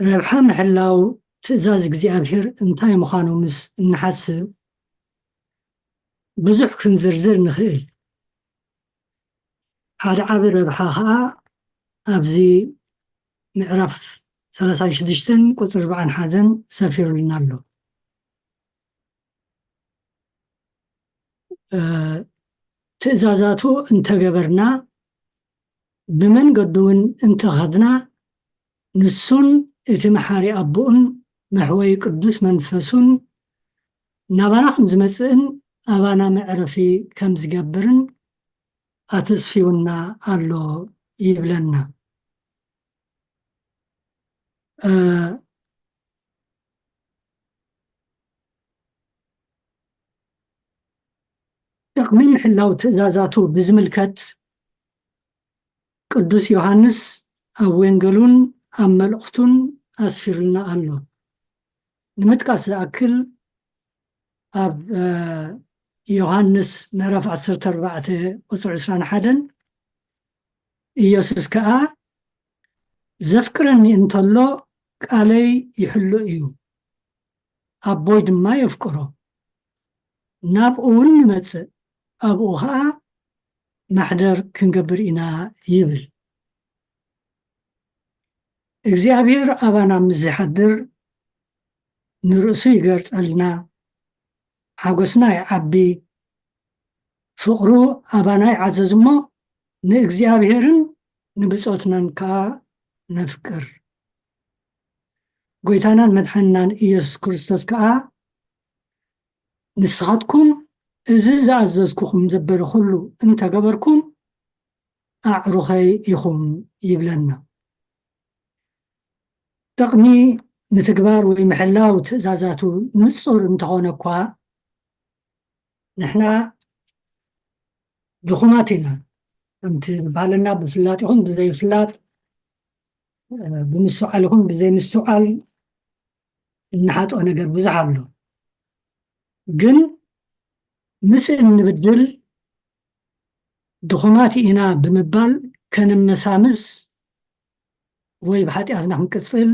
ربحا محلاو تزاز እግዚአብሔር እንታይ ምዃኑ ምስ እንሓስብ ብዙሕ ክንዝርዝር ንኽእል ሓደ ዓቢ ረብሓ ከዓ ኣብዚ ምዕራፍ 36 ቁፅሪ 41 ሰፊሩልና ኣሎ ትእዛዛቱ እንተገበርና بمنقد እውን እንተኸድና ንሱን እቲ መሓሪ ኣቦኡን መሕወይ ቅዱስ መንፈሱን ናባና ከም ዝመፅእን ኣባና መዕረፊ ከም ዝገብርን ኣተስፊውና ኣሎ ይብለና ጥቕሚ ምሕላው ትእዛዛቱ ብዝምልከት ቅዱስ ዮሐንስ ኣብ ወንጌሉን ኣብ መልእኽቱን ኣስፊሩልና ኣሎ ንምጥቃስ ዝኣክል ኣብ ዮሐንስ ምዕራፍ 14 ቁፅሪ 21 ኢየሱስ ከዓ ዘፍቅረኒ እንተሎ ቃለይ ይሕሉ እዩ ኣቦይ ድማ የፍቅሮ ናብኡ እውን ንመፅእ ኣብኡ ከዓ ማሕደር ክንገብር ኢና ይብል እግዚአብሔር ኣባና ምስ ዝሓድር ንርእሱ ይገርፀልና ሓጎስና ይዓቢ ፍቕሩ ኣባና ይዓዘዝ እሞ ንእግዚአብሔርን ንብፆትናን ከዓ ነፍቅር ጎይታናን መድሓንናን ኢየሱስ ክርስቶስ ከዓ ንስኻትኩም እዚ ዝኣዘዝኩኹም ዘበለ ኩሉ እንተገበርኩም ኣዕሩኸይ ኢኹም ይብለና ጥቕሚ ምትግባር ወይ ምሕላው ትእዛዛቱ ንጹር እንተኾነ እኳ ንሕና ድኹማት ኢና ከምቲ ባህልና ብፍላጥ ይኹን ብዘይፍላጥ ብምስትውዓል ይኹን ብዘይምስትውዓል እንሓጥኦ ነገር ብዙሕ ኣሎ ግን ምስ እንብድል ድኹማት ኢና ብምባል ከንመሳምስ ወይ ብሓጢኣትና ክንቅፅል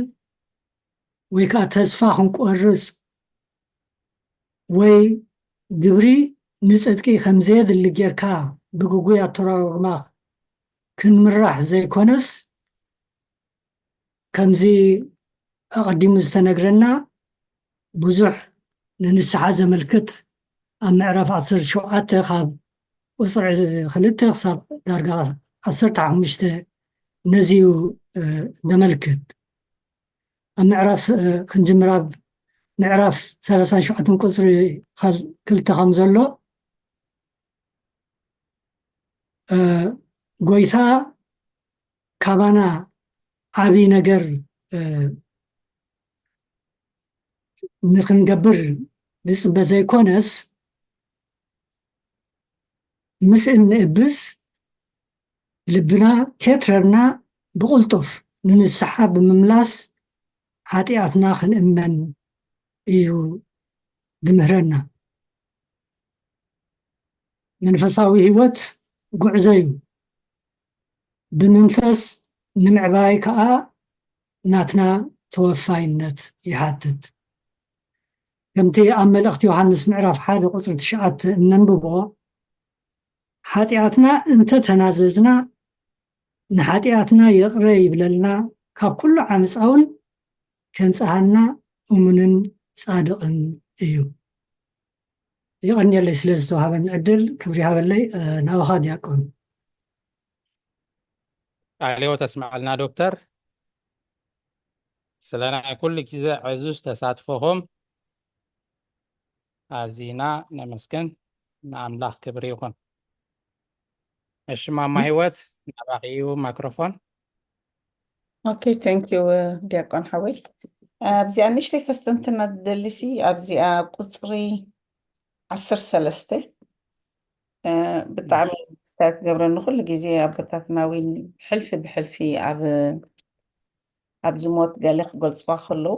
ወይ ከዓ ተስፋ ክንቆርፅ ወይ ግብሪ ንፅድቂ ከምዘየድሊ ጌርካ ብግጉይ ኣተራርማ ክንምራሕ ዘይኮነስ ከምዚ ኣቐዲሙ ዝተነግረና ብዙሕ ንንስሓ ዘመልክት ኣብ ምዕራፍ 17 ካብ ቁፅሪ 2 ክሳብ ዳርጋ 15 ነዚዩ ዘመልክት ኣብ ምዕራፍ ክንጅምር ኣብ ምዕራፍ 37 ቁፅሪ 2 ከም ዘሎ ጎይታ ካባና ዓብይ ነገር ንክንገብር ዝፅበ ዘይኮነስ ምስ እንእብስ ልብና ከትረርና ብቁልጡፍ ንንስሓ ብምምላስ ሓጢኣትና ክንእመን እዩ ዝምህረና መንፈሳዊ ህይወት ጉዕዞ እዩ ብመንፈስ ንምዕባይ ከዓ ናትና ተወፋይነት ይሓትት ከምቲ ኣብ መልእኽቲ ዮሃንስ ምዕራፍ 1 ቁፅሪ 9 እነንብቦ ሓጢኣትና እንተተናዘዝና ንሓጢኣትና ይቕረ ይብለልና ካብ ኩሉ ዓመፃውን ከንፀሃና እሙንን ጻድቕን እዩ ይቐኒየለይ ስለ ዝተዋሃበኒ ዕድል ክብሪ ሃበለይ ናብኻ ዲያቆን ቃልዮ ተስማዕልና ዶክተር ስለና ኩሉ ግዜ ዕዙዝ ተሳትፎኹም ኣዝና ነመስገን ንኣምላኽ ክብሪ ይኹን እሺ ማማ ህይወት ናባኺ እዩ ማይክሮፎን ኦኬ ቴንክ ዩ ዲያቆን ሓወይ ኣብዚኣ ንእሽተይ ከስተንትና ትደልሲ ኣብዚኣ ቁፅሪ 13 ብጣዕሚ ስታት ገብረኒ ኩሉ ግዜ ኣቦታትና ውን ሕልፊ ብሕልፊ ኣብ ዝሞት ገለ ክገልፅዋ ከለዉ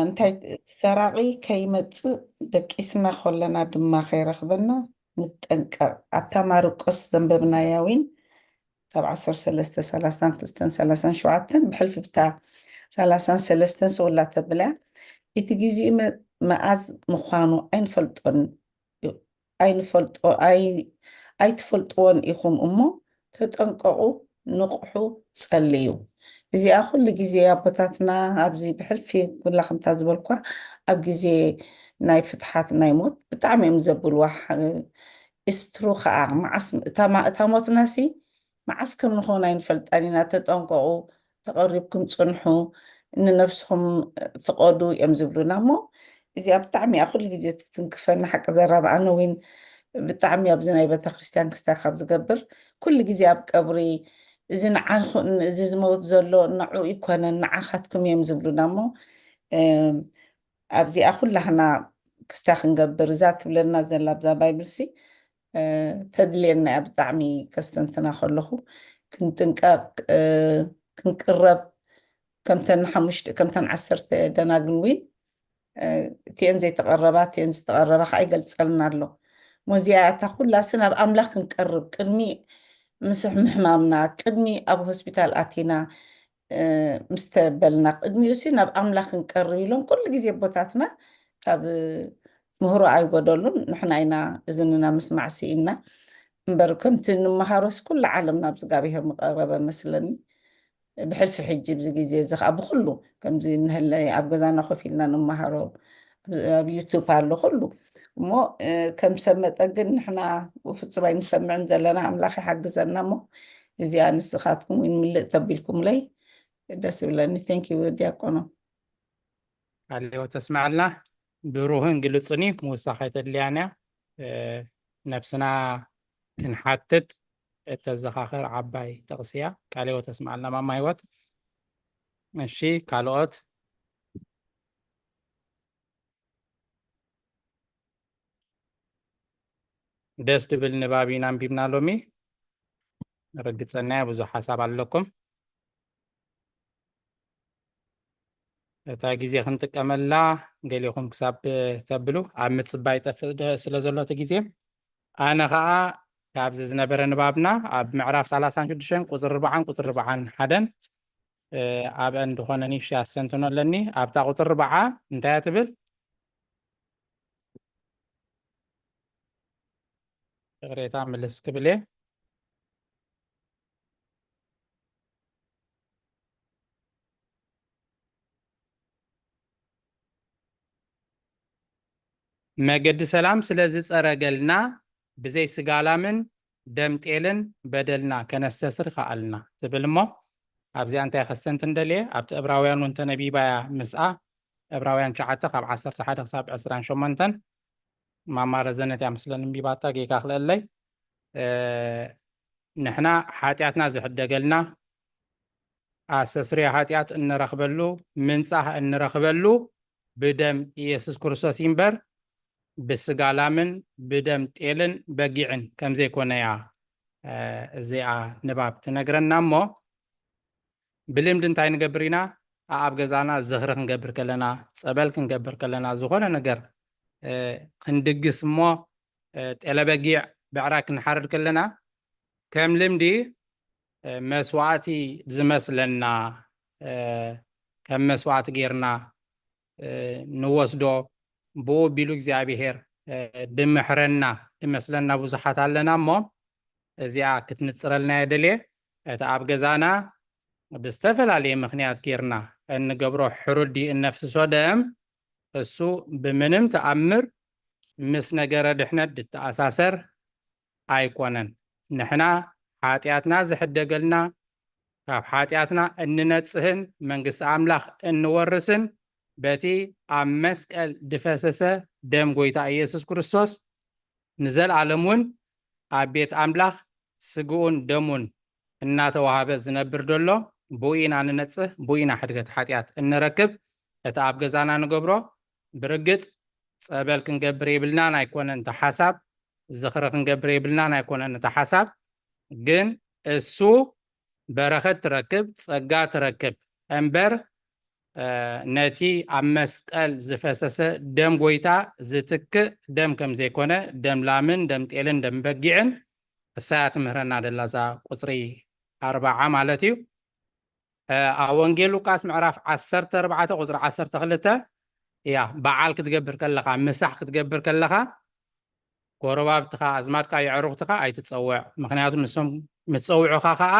እንታይ ሰራቂ ከይመፅእ ደቂስና ከለና ድማ ከይረክበና ንጠንቀቕ ኣብታ ማርቆስ ዘንበብናያ ውን ካብ 13:32-37 ብሕልፊ ብታ 33 ሰውላ ተብላ እቲ ግዜኡ መዓዝ ምዃኑ ኣይትፈልጥዎን ኢኹም እሞ ተጠንቀቑ ንቑሑ ጸልዩ እዚኣ ኩሉ ግዜ ኣቦታትና ኣብዚ ብሕልፊ ኩላኹም ዝበልኳ ኣብ ግዜ ናይ ፍትሓት ናይ ሞት ብጣዕሚ እዮም ዘብልዋ እስትሩ ከዓ እታ ሞትናሲ መዓስ ከም ንኾን ኣይንፈልጣን ኢና ተጠንቀቑ ተቐሪብኩም ፅንሑ ንነብስኩም ፍቐዱ እዮም ዝብሉና እሞ እዚኣ ብጣዕሚ እያ ኩሉ ግዜ ትትንክፈና ሓቂ ዘረብኣነ ውን ብጣዕሚ ኣብዚ ናይ ቤተክርስትያን ክስታይ ካብ ዝገብር ኩሉ ግዜ ኣብ ቀብሪ እዚ ንዓንኹን እዚ ዝመውት ዘሎ ንዑ ይኮነን ንዓኻትኩም እዮም ዝብሉና እሞ ኣብዚኣ ኩላህና ክስታይ ክንገብር እዛ ትብለና ዘላ ብዛ ባይብልሲ ተድልየና እያ ብጣዕሚ ከስተንትና ከለኹ ክንጥንቀቕ ክንቅረብ ከምተን 10 ደናግል ውን እቲአን ዘይተቐረባ እቲአን ዝተቐረባ ከዓ ይገልፀልና ኣሎ ሞዚያ እታ ኩላስ ናብ ኣምላኽ ክንቀርብ ቅድሚ ምስሕ ምሕማምና ቅድሚ ኣብ ሆስፒታል ኣቲና ምስተበልና ቅድሚኡ ሲ ናብ ኣምላኽ ክንቀርብ ኢሎም ኩሉ ግዜ ቦታትና ካብ ምህሮ ኣይጎደሉን ንሕና ኢና እዝንና ምስማዕ ሲኢና እምበር ከምቲ ንመሃሮስ ኩሉ ዓለም ናብ እግዚኣብሔር ምቐረበ መስለኒ ብሕልፊ ሕጂ ብዚ ግዜ እዚ ከዓ ብኩሉ ከምዚ ንህለ ኣብ ገዛና ኮፍ ኢልና ንመሃሮ ኣብ ዩቱብ ኣሎ ኩሉ እሞ ከም ሰብ መጠን ግን ንሕና ፍፁም ኣይንሰምዕን ዘለና ኣምላኽ ይሓግዘና እሞ እዚኣ ንስኻትኩም ንምልእ ተቢልኩምለይ ደስ ይብለኒ ቴንክ ዩ ዲያቆኖ ቃልዮ ተስማዕልና ብሩህን ግልፅኒ ምውሳኽ ኣይተድልያና ነብስና ክንሓትት እተዘኻኽር ዓባይ ጥቕስያ ቃልዮ ተስማዕልና ማማ ህይወት እሺ ካልኦት ደስ ድብል ንባብ ኢና አንቢብና ሎሚ ርግፀና ብዙ ሓሳብ ኣለኩም እታ ግዜ ክንጥቀመላ ገሊኹም ክሳብ ተብሉ ኣብ ምፅባይ ጠፍእ ስለ ዘሎ እቲ ግዜ ኣነ ከዓ ካብዚ ዝነበረ ንባብና ኣብ ምዕራፍ 36 ቁፅሪ 40 ቁፅሪ 41 ኣብ እንድኾነኒ ሻስተንትኖ ኣለኒ ኣብታ ቁፅሪ 40 እንታይ ትብል ቅሬታ ምልስ ክብለ መገዲ ሰላም ስለዚ ፀረገልና ብዘይ ስጋላምን ደምጤልን በደልና ከነስተስር ከኣልና ትብል እሞ ኣብዚኣ እንታይ ከስተንት እንደልየ ኣብቲ ዕብራውያን ውን ተነቢባያ ምስኣ ዕብራውያን 9 ካብ 11 ክሳብ 28 ማማረ ዘነት እያ ምስለን እንቢባታ ጌጋ ክልአለይ نحنا حاتياتنا زحدقلنا أساسريا حاتيات إن رخبلو منصح إن رخبلو بدم يسوس كريستوس ينبر بسقالامن بدم تيلن بقيعن كم زي كونيا زي نباب تنقرنا مو بلم دنتاي نقبرينا أب جزانا زهر نقبر كلنا صبل نقبر كلنا زغنا نقر خندقس مو تلا بقيع بعراك نحرر كلنا كم لمدي مسواتي زمسلنا كم مسوات غيرنا نوسدو بو بيلو እግዚአብሔር دمحرنا دمسلنا بزحات علينا مو እዚያ ክትንጽረልና የደልየ እቲ ኣብ ገዛና ብዝተፈላለየ ምክንያት ጌርና እንገብሮ ሕሩዲ እነፍስሶ ደም እሱ ብምንም ተኣምር ምስ ነገረ ድሕነት ድተኣሳሰር ኣይኮነን ንሕና ሓጢኣትና ዝሕደገልና ካብ ሓጢኣትና እንነጽህን መንግስቲ ኣምላኽ እንወርስን በቲ ኣብ መስቀል ድፈሰሰ ደም ጎይታ ኢየሱስ ክርስቶስ ንዘለዓለሙን ኣብ ቤት ኣምላኽ ስግኡን ደሙን እናተዋሃበ ዝነብር ደሎ ቦኢና ንነጽህ ቦኢና ሕድገት ሓጢኣት እንረክብ እቲ ኣብ ገዛና ንገብሮ ብርግጽ ጸበል ክንገብር የብልናን ኣይኮነን እቲ ሓሳብ ዝኽረ ክንገብር የብልናን ኣይኮነን እቲ ሓሳብ ግን እሱ በረኸት ትረክብ ጸጋ ትረክብ እምበር ነቲ ኣብ መስቀል ዝፈሰሰ ደም ጎይታ ዝትክእ ደም ከም ዘይኮነ ደም ላምን ደም ጤልን ደም በጊዕን እሳያት ምህረና ደላዛ ቁጽሪ 40 ማለት እዩ ኣብ ወንጌል ሉቃስ ምዕራፍ 14 ቁጽሪ 12 ያ በዓል ክትገብር ከለኻ ምሳሕ ክትገብር ከለኻ ጎረባብትኻ ኣዝማድካ ይዕሩኽትኻ ኣይትጸውዕ ምክንያቱ ንሶም ምትጸውዑኻ ከዓ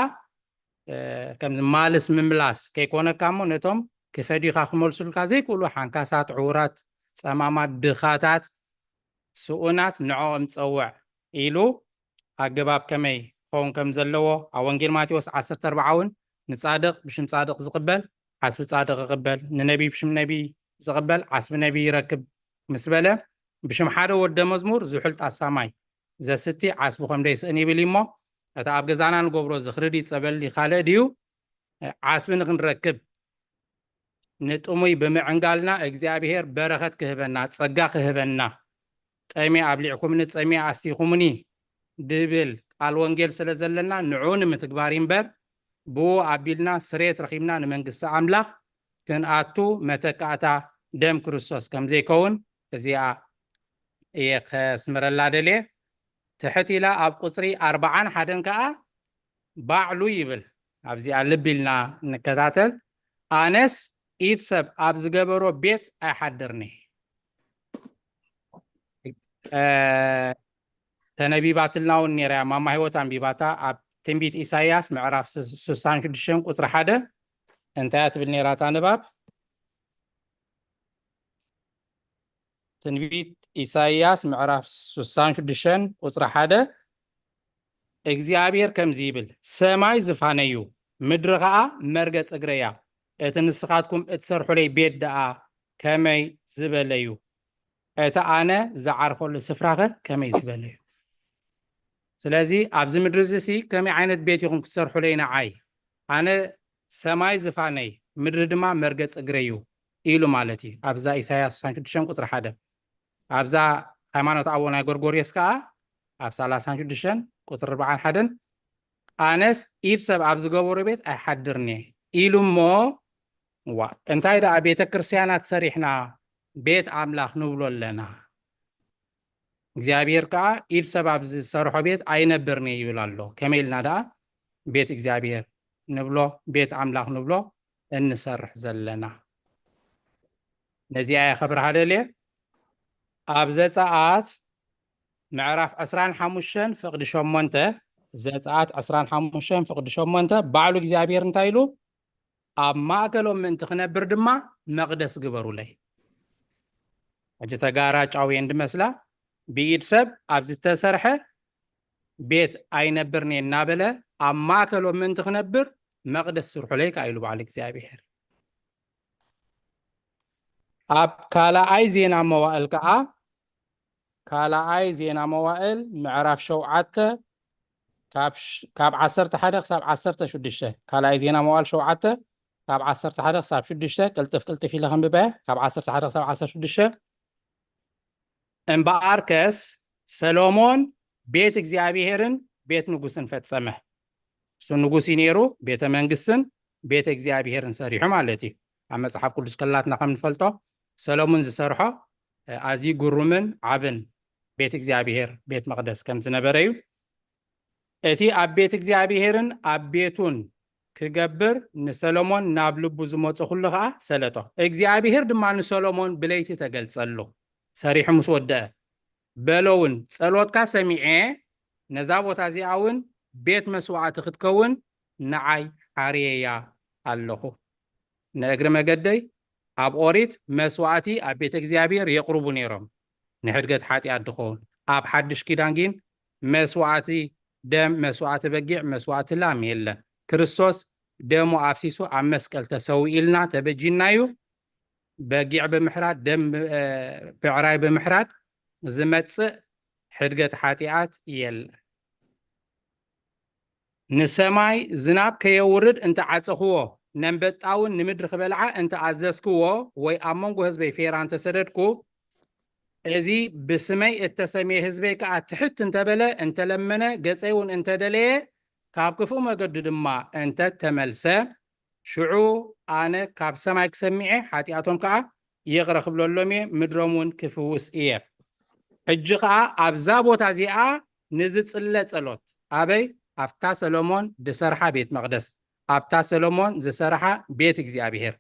ከም ማልስ ምምላስ ከይኮነካ እሞ ነቶም ክፈዲኻ ክመልሱልካ ዘይክእሉ ሓንካሳት ዕውራት ጸማማት ድኻታት ስኡናት ንዕኦም ጸውዕ ኢሉ ኣገባብ ከመይ ክኸውን ከም ዘለዎ ኣብ ወንጌል ማቴዎስ 14 እውን ንጻድቕ ብሽም ጻድቕ ዝቕበል ዓስቢ ጻድቕ ይቕበል ንነቢይ ብሽም ነቢይ ዝቕበል ዓስቢ ነቢይ ይረክብ ምስ በለ ብሽም ሓደ ወደ መዝሙር ዝሑልጥ ኣሳማይ ዘስቲ ዓስቢ ከም ደይስእን ይብል እሞ እቲ ኣብ ገዛና ንገብሮ ዝኽርዲ ጸበል ካልእ ድዩ ዓስቢ ንክንረክብ ንጥሙይ ብምዕንጋልና እግዚአብሔር በረኸት ክህበና ጸጋ ክህበና ጠሜ ኣብሊዕኩምኒ ጸሜ ኣስቲኹምኒ ድብል ቃል ወንጌል ስለ ዘለና ንዑን ምትግባር ይምበር ብኡ ኣቢልና ስሬት ረኺብና ንመንግስቲ ኣምላኽ ክንኣቱ መተካእታ ደም ክርስቶስ ከም ዘይከውን እዚኣ እየ ከስምረላ ደልየ ትሕት ኢላ ኣብ ቁጽሪ 41 ከዓ ባዕሉ ይብል ኣብዚኣ ልቢ ኢልና ንከታተል ኣነስ ኢድ ሰብ ኣብ ዝገበሮ ቤት ኣይሓድርኒ ተነቢባትልና እውን ነይራ ማማ ህይወት ኣንቢባታ ኣብ ትንቢት ኢሳይያስ ምዕራፍ 66 ቁጽሪ 1 እንታይ ትብል ነይራታ ንባብ ትንቢት ኢሳይያስ ምዕራፍ 66 ቁጽሪ 1 እግዚአብሔር ከምዚ ይብል ሰማይ ዝፋነዩ ምድሪ ከዓ መርገጽ እግረያ እቲ ንስኻትኩም እትሰርሑለይ ቤት ደኣ ከመይ ዝበለዩ እቲ ኣነ ዝዓርፈሉ ስፍራኸ ከመይ ዝበለዩ ስለዚ ኣብዚ ምድሪ እዚ ከመይ ዓይነት ቤት ይኹም ክትሰርሑለይ ንዓይ ኣነ ሰማይ ዝፋነይ ምድሪ ድማ መርገጽ እግረዩ ኢሉ ማለት እዩ ኣብዛ ኢሳይያስ 66 ቁጽሪ 1 ኣብዛ ሃይማኖት ኣቦ ናይ ጎርጎርዮስ ከዓ ኣብ 36 ቁጽሪ 41 ኣነስ ኢድ ሰብ ኣብ ዝገበሮ ቤት ኣይሓድርኒ ኢሉ እሞ ዋ እንታይ ደኣ ቤተ ክርስቲያናት ሰሪሕና ቤት ኣምላኽ ንብሎ ኣለና እግዚአብሔር ከዓ ኢድ ሰብ ኣብ ዝሰርሖ ቤት ኣይነብርኒ ይብል ኣሎ ከመይ ኢልና ደኣ ቤት እግዚአብሔር ንብሎ ቤት ኣምላኽ ንብሎ እንሰርሕ ዘለና ነዚኣ የኸብርሃ ደልየ ኣብ ዘፀኣት ምዕራፍ 25 ፍቕዲ 8 ዘፀኣት 25 ፍቕዲ 8 ባዕሉ እግዚአብሔር እንታይ ኢሉ ኣብ ማእከሎም ምእንቲ ክነብር ድማ መቕደስ ግበሩለይ ሕጂ ተጋራ ጫውየ እንድመስላ ብኢድ ሰብ ኣብ ዝተሰርሐ ቤት ኣይነብርኒ እናበለ ኣብ ማእከሎም ምእንቲ ክነብር መቕደስ ስርሑለይ ካ ኢሉ ባዕሉ እግዚአብሔር ኣብ ካልኣይ ዜና መዋእል ከዓ ካልኣይ ዜና መዋእል ምዕራፍ 7 ካብ 11 ክሳብ 16 ካልኣይ ዜና መዋዕል 7 ካብ 11 ክሳብ 6 ቅልጥፍ ኢለ ከንብበ ካብ 11 ክሳብ 16 እምበኣርከስ ሰሎሞን ቤት እግዚአብሔርን ቤት ንጉስን ፈጸመ እሱ ንጉስ ነይሩ ቤተ መንግስትን ቤተ እግዚአብሔርን ሰሪሑ ማለት እዩ ኣብ መጽሓፍ ቅዱስ ከላትና ከም ንፈልጦ ሰሎሞን ዝሰርሖ ኣዝዩ ግሩምን ዓብን ቤት እግዚአብሔር ቤት መቅደስ ከም ዝነበረ እዩ እቲ ኣብ ቤት እግዚአብሔርን ኣብ ቤቱን ክገብር ንሰሎሞን ናብ ልቡ ዝመጽ ኩሉ ከዓ ሰለጦ እግዚአብሔር ድማ ንሰሎሞን ብለይቲ ተገልጸሉ ሰሪሑ ምስ ወደአ በሎውን ጸሎትካ ሰሚዐ ነዛ ቦታ እዚኣውን ቤት መስዋዕቲ ክትከውን ንዓይ ሓርየያ ኣለኹ ንእግሪ መገደይ ኣብ ኦሪት መስዋዕቲ ኣብ ቤተ እግዚአብሔር የቅርቡ ነይሮም ንሕድገት ሓጢኣት ድኸውን ኣብ ሓድሽ ኪዳን ግን መስዋዕቲ ደም መስዋዕቲ በጊዕ መስዋዕቲ ላም የለን ክርስቶስ ደሙ ኣፍሲሱ ኣብ መስቀል ተሰዊኢልና ተበጂናዩ በጊዕ ብምሕራድ ደም ብዕራይ ብምሕራድ ዝመጽእ ሕድገት ሓጢኣት የለን ንሰማይ ዝናብ ከየውርድ እንተ ዓፀኽዎ ነንበጣውን ንምድሪ ክበልዓ እንተ ኣዘዝክዎ ወይ ኣብ መንጎ ህዝበይ ፌራ እንተሰደድኩ እዚ ብስመይ እተሰመየ ህዝበይ ከዓ ትሕት እንተበለ እንተለመነ ገፀይውን እንተደለየ ካብ ክፉእ መገዱ ድማ እንተ ተመልሰ ሽዑ ኣነ ካብ ሰማይ ክሰሚዐ ሓጢኣቶም ከዓ ይቕረ ክብለሎም እየ ምድሮም እውን ክፍውስ እየ ሕጂ ከዓ ኣብዛ ቦታ እዚኣ ንዝፅለ ጸሎት ኣበይ ኣፍታ ሰሎሞን ዝሰርሓ ቤት መቅደስ ኣብታ ሰሎሞን ዝሰርሓ ቤት እግዚአብሔር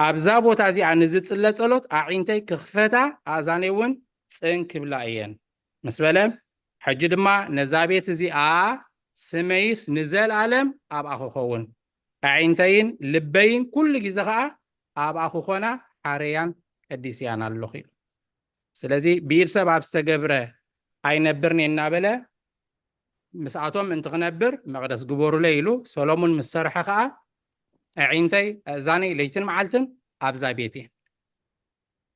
ኣብዛ ቦታ እዚኣ ንዝፅለ ጸሎት ኣዒንተይ ክኽፈታ ኣዛነይ እውን ፅን ክብላ እየን ምስ በለ ሕጂ ድማ ነዛ ቤት እዚኣ ስመይስ ንዘለኣለም ኣብኣ ክኸውን ኣዒንተይን ልበይን ኩሉ ግዜ ከዓ ኣብኣ ክኾና ሓርያን ቀዲስያን ኣለኹ ኢሉ ስለዚ ብኢድ ሰብ ኣብ ዝተገብረ ኣይነብርን እናበለ مساعتهم انت غنبر مقدس جبورو ليلو سولومون مسرحة خا عينتي زاني ليتن معلتن أبزابيتي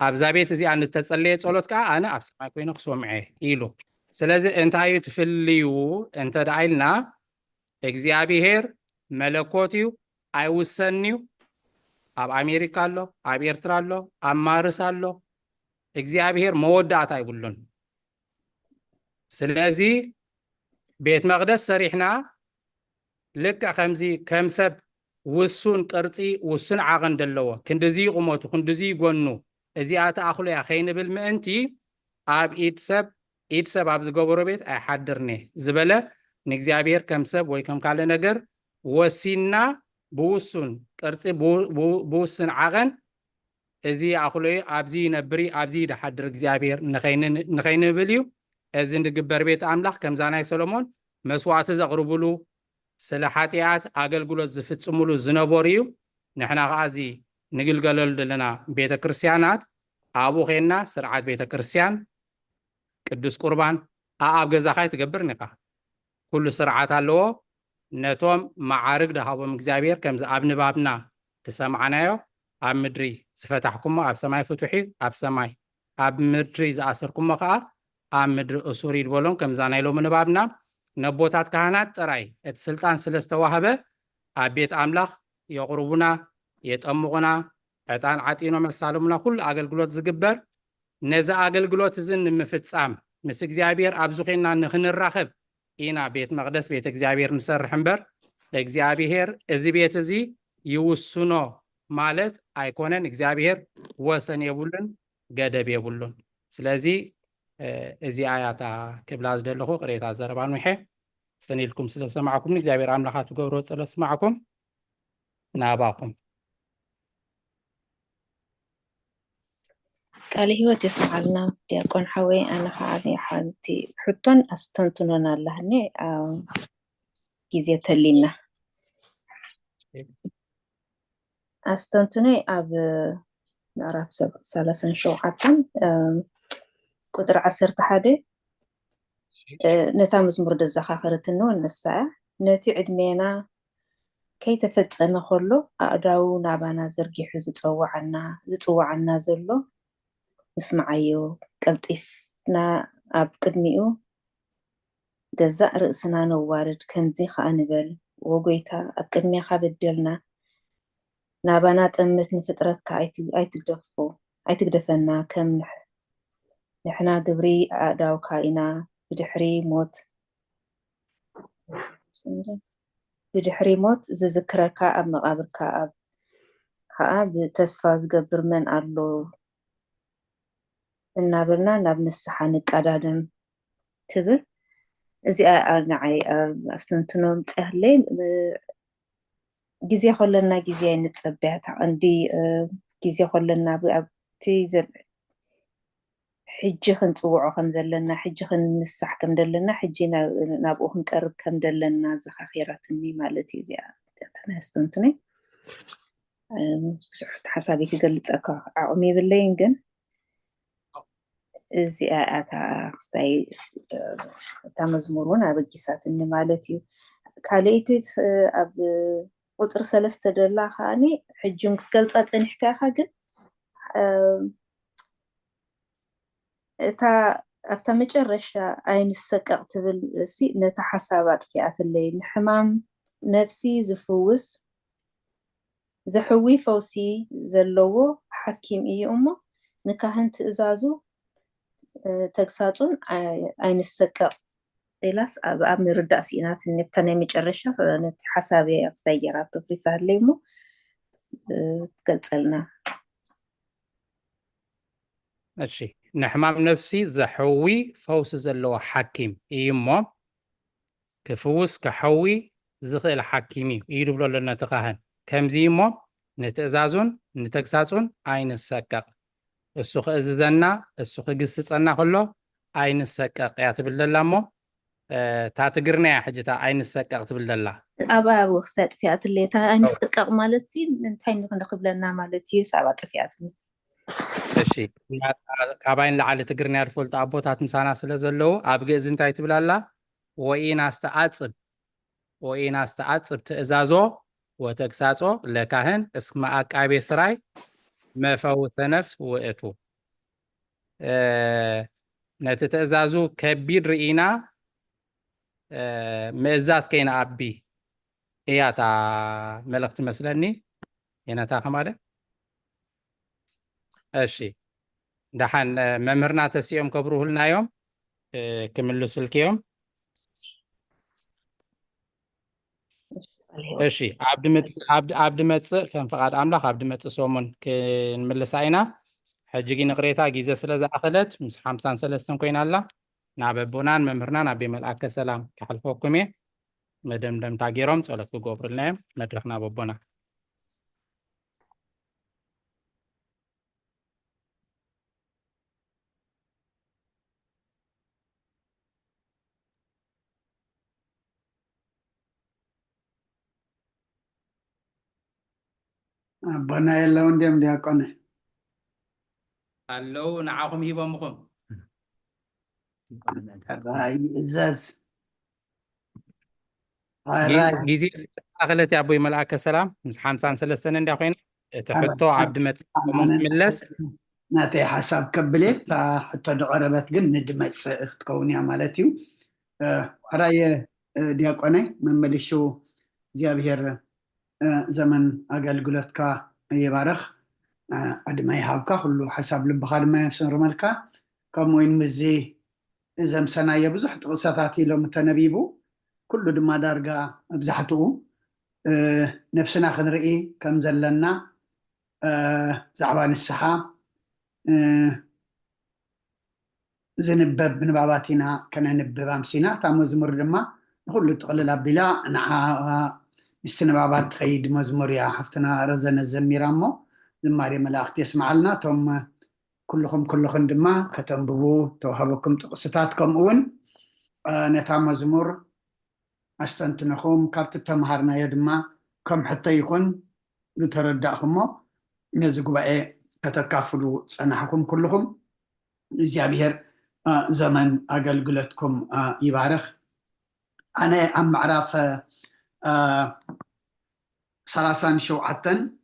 أبزابيتي زي أن تتصلي تصلت كا أنا أبسمع كوينو خسوا معي إيلو سلازي انت هاي تفليو انت دايلنا إجزيابيهر ملكوتيو أيوسنيو أب أمريكا لو أب إيرترا لو أب مارس لو إجزيابيهر مودات أيبولون سلازي ቤት መቅደስ ሰሪሕና ልክ ከምዚ ከም ሰብ ውሱን ቅርፂ ውሱን ዓቐን ደለዎ ክንድዚ ቁመቱ ክንድዚ ጎኑ እዚኣ ተኣኽሎያ ከይንብል ምእንቲ ኣብ ኢድ ሰብ ኣብ ዝገበሮ ቤት ኣይሓድርኒ ዝበለ ንእግዚአብሔር ከም ሰብ ወይ ከም ካልእ ነገር ወሲና ብውሱን ቅርፂ ብውሱን ዓቐን እዚ ኣኽሎዩ ኣብዚ ነብሪ ኣብዚ ደሓድር እግዚአብሔር ንኸይንብል እዩ እዚ ንግበር ቤት ኣምላኽ ከምዛ ናይ ሰሎሞን መስዋዕቲ ዘቕርብሉ ስለ ሓጢኣት ኣገልግሎት ዝፍጽምሉ ዝነበሩ እዩ ንሕና ከዓ እዚ ንግልገለሉ ዘለና ቤተ ክርስቲያናት ኣብኡ ኸይና ስርዓት ቤተ ክርስቲያን ቅዱስ ቁርባን ኣብ ገዛኻይ ትገብር ኒኻ ኩሉ ስርዓት ኣለዎ ነቶም ማዓርግ ደሃቦም እግዚአብሔር ከምዚ ኣብ ንባብና ትሰምዓናዮ ኣብ ምድሪ ዝፈታሕኩሞ ኣብ ሰማይ ፍቱሒ ኣብ ሰማይ ኣብ ምድሪ ዝኣሰርኩሞ ከዓ ኣብ ምድሪ እሱር ይድበሎም ከምዛ ናይ ሎሚ ንባብና ነቦታት ካህናት ጥራይ እቲ ስልጣን ስለ ዝተዋህበ ኣብ ቤት ኣምላኽ የቕርቡና የጠምቑና ዕጣን ዓጢኖም መሳለሙና ኩሉ ኣገልግሎት ዝግበር ነዚ ኣገልግሎት እዚ ንምፍጻም ምስ እግዚአብሔር ኣብዚ ኾይንና ንኽንራኸብ ኢና ቤት መቅደስ ቤት እግዚአብሔር ንሰርሕ እምበር እግዚአብሔር እዚ ቤት እዚ ይውስኖ ማለት ኣይኮነን እግዚአብሔር ወሰን የብሉን ገደብ የብሉን ስለዚ እዚ ኣያታ ክብላ ዝደለኹ ቅሬታ ዘረባ ንውሐ ፅኒልኩም ስለ ሰማዕኩም እግዚአብሔር ኣምላኻት ገብሮ ጸሎት ስማዕኩም ናባኹም ቃል ህይወት ይስማዓልና ዲያቆን ሓወይ ኣነ ከዓ ሓንቲ ሕቶን ኣስተንትኖን ኣለህኒ ጊዜ ተሊና ኣስተንትኖይ ኣብ ምዕራፍ 37 ቁጥር 11 ነታ መዝሙር ደዘኻኽርትን ነው ንሳ ነቲ ዕድሜና ከይተፈጸመ ከሎ ኣእዳው ናባና ዘርጊሑ ዝፅዋዓና ዘሎ ንስማዓዮ ቀልጢፍና ኣብ ቅድሚኡ ገዛእ ርእስና ነዋርድ ከምዚ ከዓ ንበል ወጎይታ ኣብ ቅድሚኻ በደልና ናባና ጠመት ንፍጥረትካ ኣይትግደፈና ከም ንሕና ግብሪ ኣእዳውካ ኢና ብድሕሪ ሞት ዝዝክረካ ኣብ መቃብርካ ከዓ ብተስፋ ዝገብር መን ኣሎ እናበልና ናብ ንስሓ ንቀዳደም ትብል እዚኣ ንዓይ ኣስተንትኖ ምፅያለይ ግዜ ኮለና ግዜ ንፀበያታ እንዲ ግዜ ኮለና ኣብቲ ሕጂ ክንፅውዖ ከም ዘለና ሕጂ ክንንሳሕ ከም ዘለና ሕጂ ናብኡ ክንቀርብ ከም ዘለና ዘኻኺራትኒ ማለት እዩ እዚኣ ናይ ኣስተንትኖ ሓሳቢ ክገልፀካ ዓቕሚ የብለይን ግን እዚኣ ክስታይ እታ መዝሙር እውን ኣበጊሳትኒ ማለት እዩ ካልእቲ ኣብ ቁፅሪ 3 ደላ ከዓኒ ሕጂም ክትገልፃ ፀኒሕካ ኢኻ ግን እታ ኣብታ መጨረሻ ኣይንሰቀቕ ትብል እሲ ነታ ሓሳብ ኣጥፊኣትለይ ንሕማም ነፍሲ ዝፍውስ ዘሕዊ ፈውሲ ዘለዎ ሓኪም እዩ እሞ ንካህን ትእዛዙ ተግሳፁን ኣይንሰቀቕ ኢላስ ኣብ ምርዳእ ሲኢናት ነታ ናይ መጨረሻ ነቲ ሓሳብ ኣብስታይ ጌራቶ ፍሪሳለይ እሞ ትገልፀልና እሺ ንሕማም ነፍሲ ዘሕዊ ፈውሲ ዘለዎ ሓኪም እዩ እሞ ክፍውስ ክሐዊ ዝኽእል ሓኪም እዩ ድብሎ ኣለና ተኻህን ከምዚ እሞ ንትእዛዙን ንተግሳጹን ኣይንሰቀቕ እሱ ክእዝዘና እሱ ክግስፀና ከሎ ኣይንሰቀቕ እያ ትብል ዘላ እሞ እታ ትግርና እያ ሕጂታ ኣይንሰቀቕ ትብል ዘላ ኣብ ክስታይ ጥፊኣትለይ እታ ኣይንሰቀቕ ማለት ሲ እንታይ ንክብለና ማለት እዩ ሳባ ጥፊኣትለይ እሺ ካባይን ላዕሊ ትግርኛ ዝፈልጡ ኣቦታት ምሳና ስለ ዘለው ኣብ ግእዝ እንታይ ትብል ኣላ ወኢና ስተዓፅብ ትእዛዞ ወተግሳጾ ለካህን እስመ ኣቃቤ ስራይ መፈውሰ ነፍስ ውእቱ ነቲ ትእዛዙ ከቢድ ርኢና ምእዛዝ ከይንኣቢ እያ እታ መልእኽቲ መስለኒ የነታ ከማደ እሺ دحين ممرنا تسيوم كبروه لنا يوم كملوا سلكيوم እሺ عبد متص كان فقط أملاك عبد متص سومن كنملس عينا حجي نقريتها جيزة سلزة أخذت مس 53 كوين الله نعببونان ممرنا نبي ملأك السلام كحلفوكمي مدام تاجيرهم تقولك جوبر لنا مدرخنا ببونا ኣቦና የለው እንዲም ዲያቆነ ኣለው ንዓኹም ሂቦምኩም እዛዝ ጊዜ ኣኽለት ኣቦይ መልኣከ ሰላም ምስ 53 እንዳ ኮይና እቲ ሕቶ ዓብዲ መፅኦም ክምለስ ናተይ ሓሳብ ከብለ ሕቶ ደቀረበት ግን ንድመፅእ ክትከውን እያ ማለት እዩ ሕራየ ዲያቆነ መመልሹ እግዚኣብሔር زمن أقلقلتك يبارخ عدما يهابك كله حساب لبخار ما يفسن رمالك كم وين مزي إذا مسنا يبزح تقصاتي لو متنبيبو كله دما دارقا بزحتو نفسنا خنرئي كم زلنا زعبان السحاب زنبب من باباتنا كان نبب أمسينا تامو زمر دما كله تقلل بلا نعا استنبابات خيد مزموريا حفتنا رزنا الزميرامو زماري ملاختي يسمع لنا توم كلكم دما كتنببو توهبكم تقصتاتكم اون نتا مزمور استنتنخم كابت تمهرنا يدما كم حتى يكون نترداكمو نزقوا بقى كتكافلوا صنحكم كلكم እግዚአብሔር زمن አገልግሎትኩም ይባርክ አነ ኣብ ምዕራፍ 37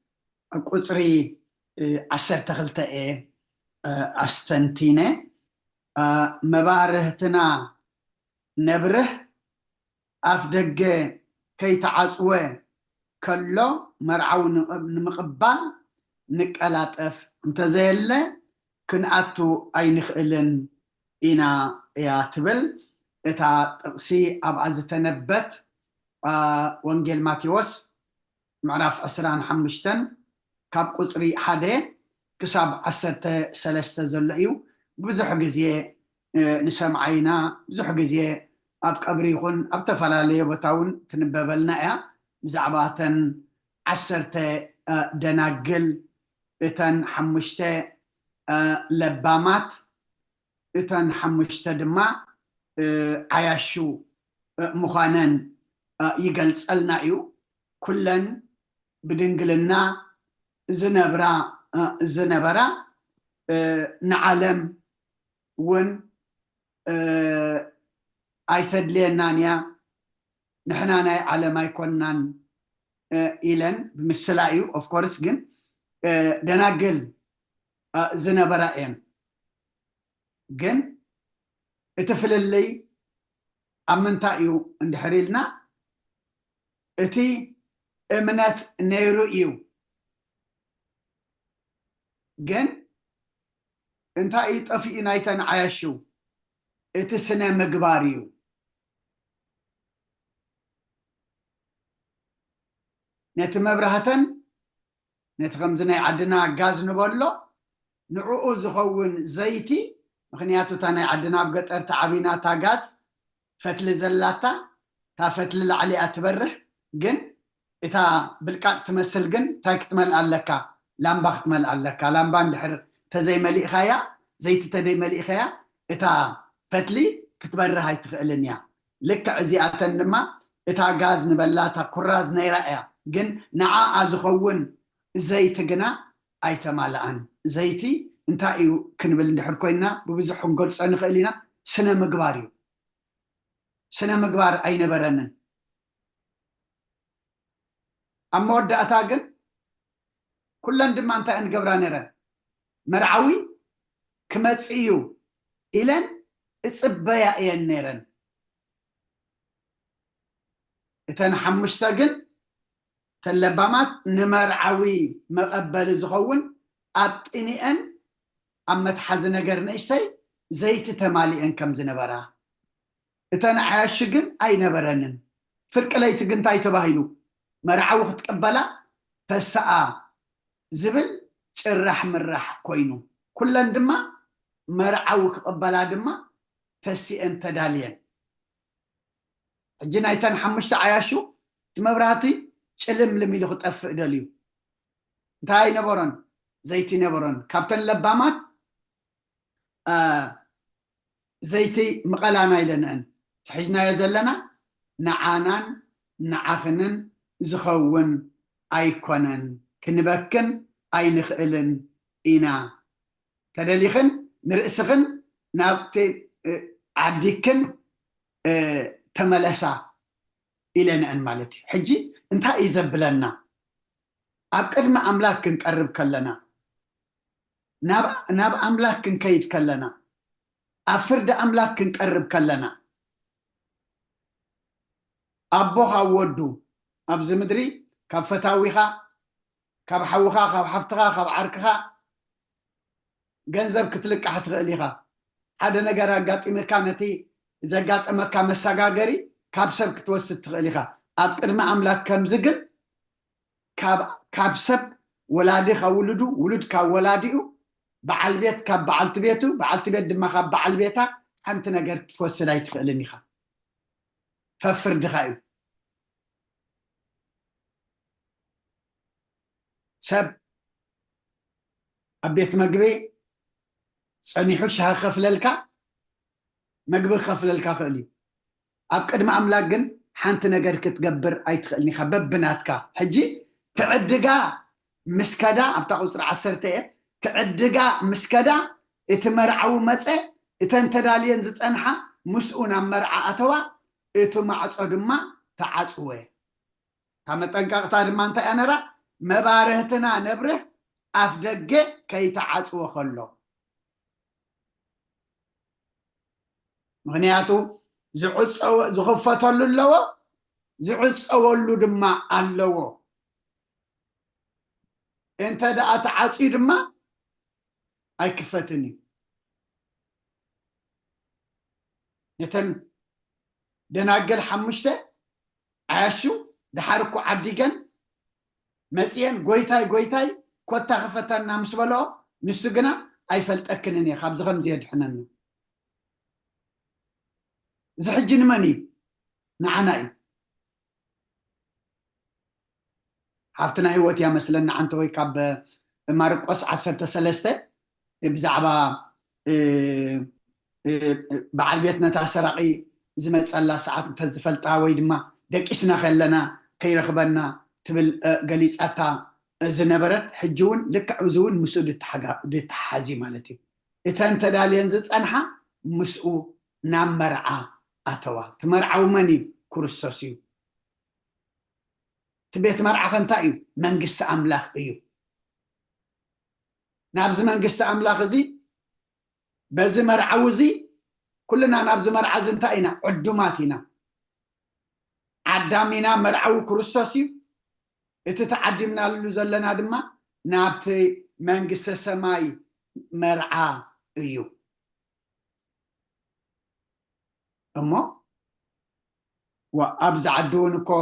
قصري 12 أستنتينة مبارهتنا نبره أفدق كي تعصوه كله مرعو نمقبال نقلات أف انت زيلا كنأتو أي نخئلن إنا يا تبل إتا تقسي أبعز تنبت وانجيل ماتيوس معرف أسران حمشتن كاب قطري حده كساب عسرته سلسته زلقيو بزح جزيه نسمعينا بزح جزيه أب قبريخون أب تفلاليه بتاون تنببلنا يا زعباتن عسرته دناقل إتن حمشته لبامات إتن حمشته دما عياشو مخانن يقلص النايو كلن بدنقلنا زنبرا نعلم ون ايثد لينانيا نحنا على ما يكونن إلن بمثلايو اوف كورس جن دناقل زنبرا ان جن اتفل اللي امنتايو اندحريلنا اتي امنات نيرويو جن انت اي طفي نايتن عايشو اتسنه مغباريو نت مبرهتن نت خمزنا عدنا غاز نبلو نعو زخون زيتي مخنياتو تاني عدنا بقطر تعبينا تا غاز فتل زلاتا تا فتل علي اتبرح جن اتا بالقات تمثل جن تاكتمل عليكا لامبا ختمل عليكا لامبا ندحر تزي ملي خايا زيت تدي ملي خايا اتا فتلي كتبرها هاي تخلنيا لك عزياتن لما اتا غاز نبلاتا كراز نيرايا جن نعا ازخون زيت جنا ايتمالان زيتي انت ايو كنبل ندحر كوينا ببزح نقول نخلينا سنه مغباريو سنه مغبار اي نبرنن اما وداتا جن كلن دما انت انقبرا نيرن مرعوي كمصيو إلن اصبيا ين نيرن اتن حمشتاجن تلبامات نمرعوي مقبل زخون ابطنيئن امت حز نجر نشتي زيت تماليئن كم زنبرا اتن عاشقن اي نبرنن فرق ليت جن تاي تباهيلو مرعو تقبلا فساء زبل ጭራሕ ምራሕ ኮይኑ ኩለን ድማ መርዓዊ ክቕበላ ድማ ተሲአን ተዳልየን ሕጂ ናይተን ሓሙሽተ ዓያሹ እቲ መብራህቲ ጭልምልም ኢሉ ክጠፍእ ደልዩ እንታይ ነበሮን ዘይቲ ነበሮን ካብተን ለባማት ዘይቲ ምቐላና ኢለንአን ትሕዝናዮ ዘለና ንዓናን ንዓኽንን ዝኸውን ኣይኮነን ክንበክን أي نخئلن إنا تدليخن نرأسخن نابتي عديكن تملسا إلينا أن مالتي حجي انتا إيزبلنا أبقر ما أملاك نقرب كلنا ناب أملاك نكيد كلنا أفرد أملاك نقرب كلنا أبوها ودو أبز مدري كفتاويها كاب حوخا كاب حفتخا كاب عركخا جنزب كتلك حتغليخا هذا نجار قاطي مكانتي إذا قاط مكان مساجاري كاب سب كتوسط تغليخا أبقر ما أملاك كم زقل كاب سب ولادي خولدو ولد كولاديو بعل بيت كاب بعلت بيتو بعلت بيت دم كاب بعل بيتا أنت نجار توسط لا يتغلنيخا ففرد خايو سب أبيت مقبي صنيحوش ها خفللكا مقبي خفللكا خلي أبقد ما أملاقن حانت نقر كتقبر أي تخلني خبب بناتكا حجي كعدقا مسكدا أبتاقو سرع عسرتي كعدقا مسكدا اتمرعو متى اتنتدالين زتنحا مسؤونا مرعا أتوا اتو معصو دما تعصوه كما تنقاق تارمان تأنرا مبارهتنا نبره أفدقه كي تعصوه خلو مغنياتو ዝኽፈተሉ ኣለዎ ዝዕፀወሉ ድማ ኣለዎ እንተ ደኣ ተዓፅዩ ድማ ኣይክፈትን እዩ ነተን ደናገል 5 ዓያሹ ድሓርኩ ዓዲገን መፅየን ጎይታይ ኮታ ክፈተና ምስ በልኦ ንሱ ግና ኣይፈልጠክንን እየ ካብዚ ከምዚ የድሕነኒ እዚ ሕጂ ንመን እዩ ንዓና እዩ ሃብትና ህይወት እያ መስለና ዓንተ ወይ ካብ ማርቆስ 13 ብዛዕባ በዓል ቤት ነታ ሰራቂ ዝመፀላ ሰዓት እንተዝፈልጣ ወይ ድማ ደቂስና ከለና ከይረኽበና ትብል ገሊፃታ ዝነበረት ሕጂ እውን ልክዕ እዚ እውን ምስኡ ድተሓዚ ማለት እዩ እተን ተዳልየን ዝፀንሓ ምስኡ ናብ መርዓ ኣተዋ እቲ መርዓዊ መን እዩ ክርስቶስ እዩ እቲ ቤት መርዓ ከ እንታይ እዩ መንግስቲ ኣምላኽ እዩ ናብዚ መንግስቲ ኣምላኽ እዚ በዚ መርዓዊ እዚ ኩልና ናብዚ መርዓ እዚ እንታይ ኢና ዕዱማት ኢና ዓዳም ኢና መርዓዊ ክርስቶስ እዩ እቲ ተዓዲምናሉ ዘለና ድማ ናብቲ መንግስተ ሰማይ መርዓ እዩ እሞ ኣብዚ ዓዲ እውን እኮ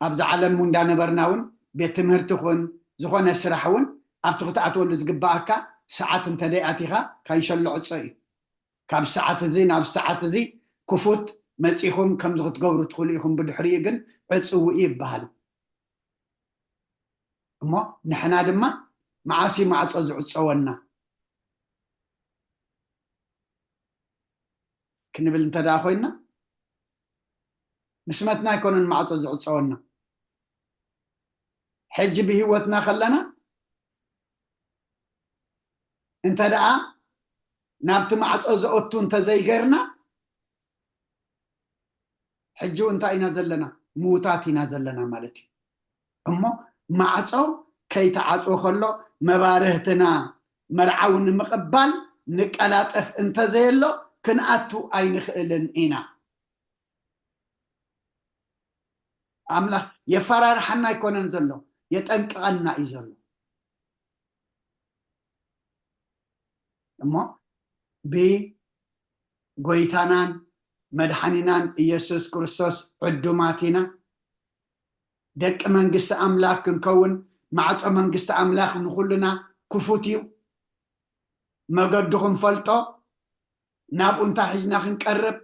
ኣብዚ ዓለም እንዳነበርና እውን ቤት ትምህርቲ ኹን ዝኾነ ስራሕ እውን ኣብቲ ክትኣትወሉ ዝግባኣካ ሰዓት እንተደይ ኣቲኻ ካይንሸሎ ዕፆ እዩ ካብ ሰዓት እዚ ናብ ሰዓት እዚ ክፉት መፂኹም ከምዚ ክትገብሩ ትኽእሉ ኢኹም ብድሕሪኡ ግን ዕፅው ይበሃል እሞ ንሕና ድማ መዓሲ ማዕፆ ዝዕፀወና ክንብል እንተዳ ኮይና ምስመትና ኣይኮነን ማዕፆ ዝዕፀወና ሕጂ ብሂወትና ከለና እንተ ደኣ ናብቲ ማዕፆ ዝኣቱ እንተዘይገርና ሕጂ እንታይ ኢና ዘለና ምዉታት ኢና ዘለና ማለት እዩ እሞ ማዕፆ ከይተዓፅዎ ከሎ መባርህትና መርዓዊ ንምቕባል ንቀላጠፍ እንተዘየሎ ክንኣቱ ኣይንኽእልን ኢና ኣምላኽ የፈራርሐና ኣይኮነን ዘሎ የጠንቅቐና እዩ ዘሎ እሞ ብጎይታናን መድሓኒናን ኢየሱስ ክርስቶስ ዕዱማት ኢና ደቂ መንግስቲ ኣምላኽ ክንከውን ማዕፆ መንግስቲ ኣምላኽ ንኩልና ክፉት እዩ መገዱ ክንፈልጦ ናብኡ እንታይ ሒዝና ክንቀርብ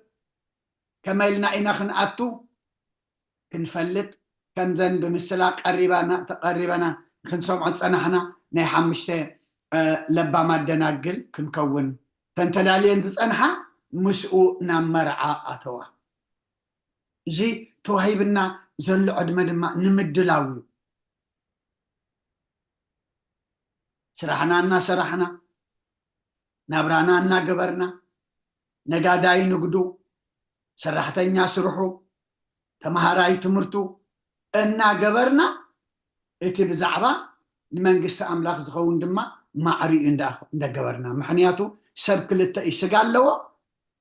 ከመይ ኢልና ኢና ክንኣቱ ክንፈልጥ ከምዘን ብምስላ ተቐሪበና ክንሰምዖ ፀናሕና ናይ 5 ለባማ ደናግል ክንከውን ተንተዳልየን ዝፀንሓ ምስኡ ናብ መርዓ ኣተዋ እዚ ተዋሂብና ዘሎ ዕድመ ድማ ንምድላው እዩ ስራሕና እናሰራሕና ናብራና እናገበርና ነጋዳይ ንግዱ ሰራሕተኛ ስርሑ ተምሃራይ ትምህርቱ እናገበርና እቲ ብዛዕባ ንመንግስቲ ኣምላኽ ዝኸውን ድማ ማዕሪኡ እንዳገበርና ምክንያቱ ሰብ ክልተ እዩ ስጋ ኣለዎ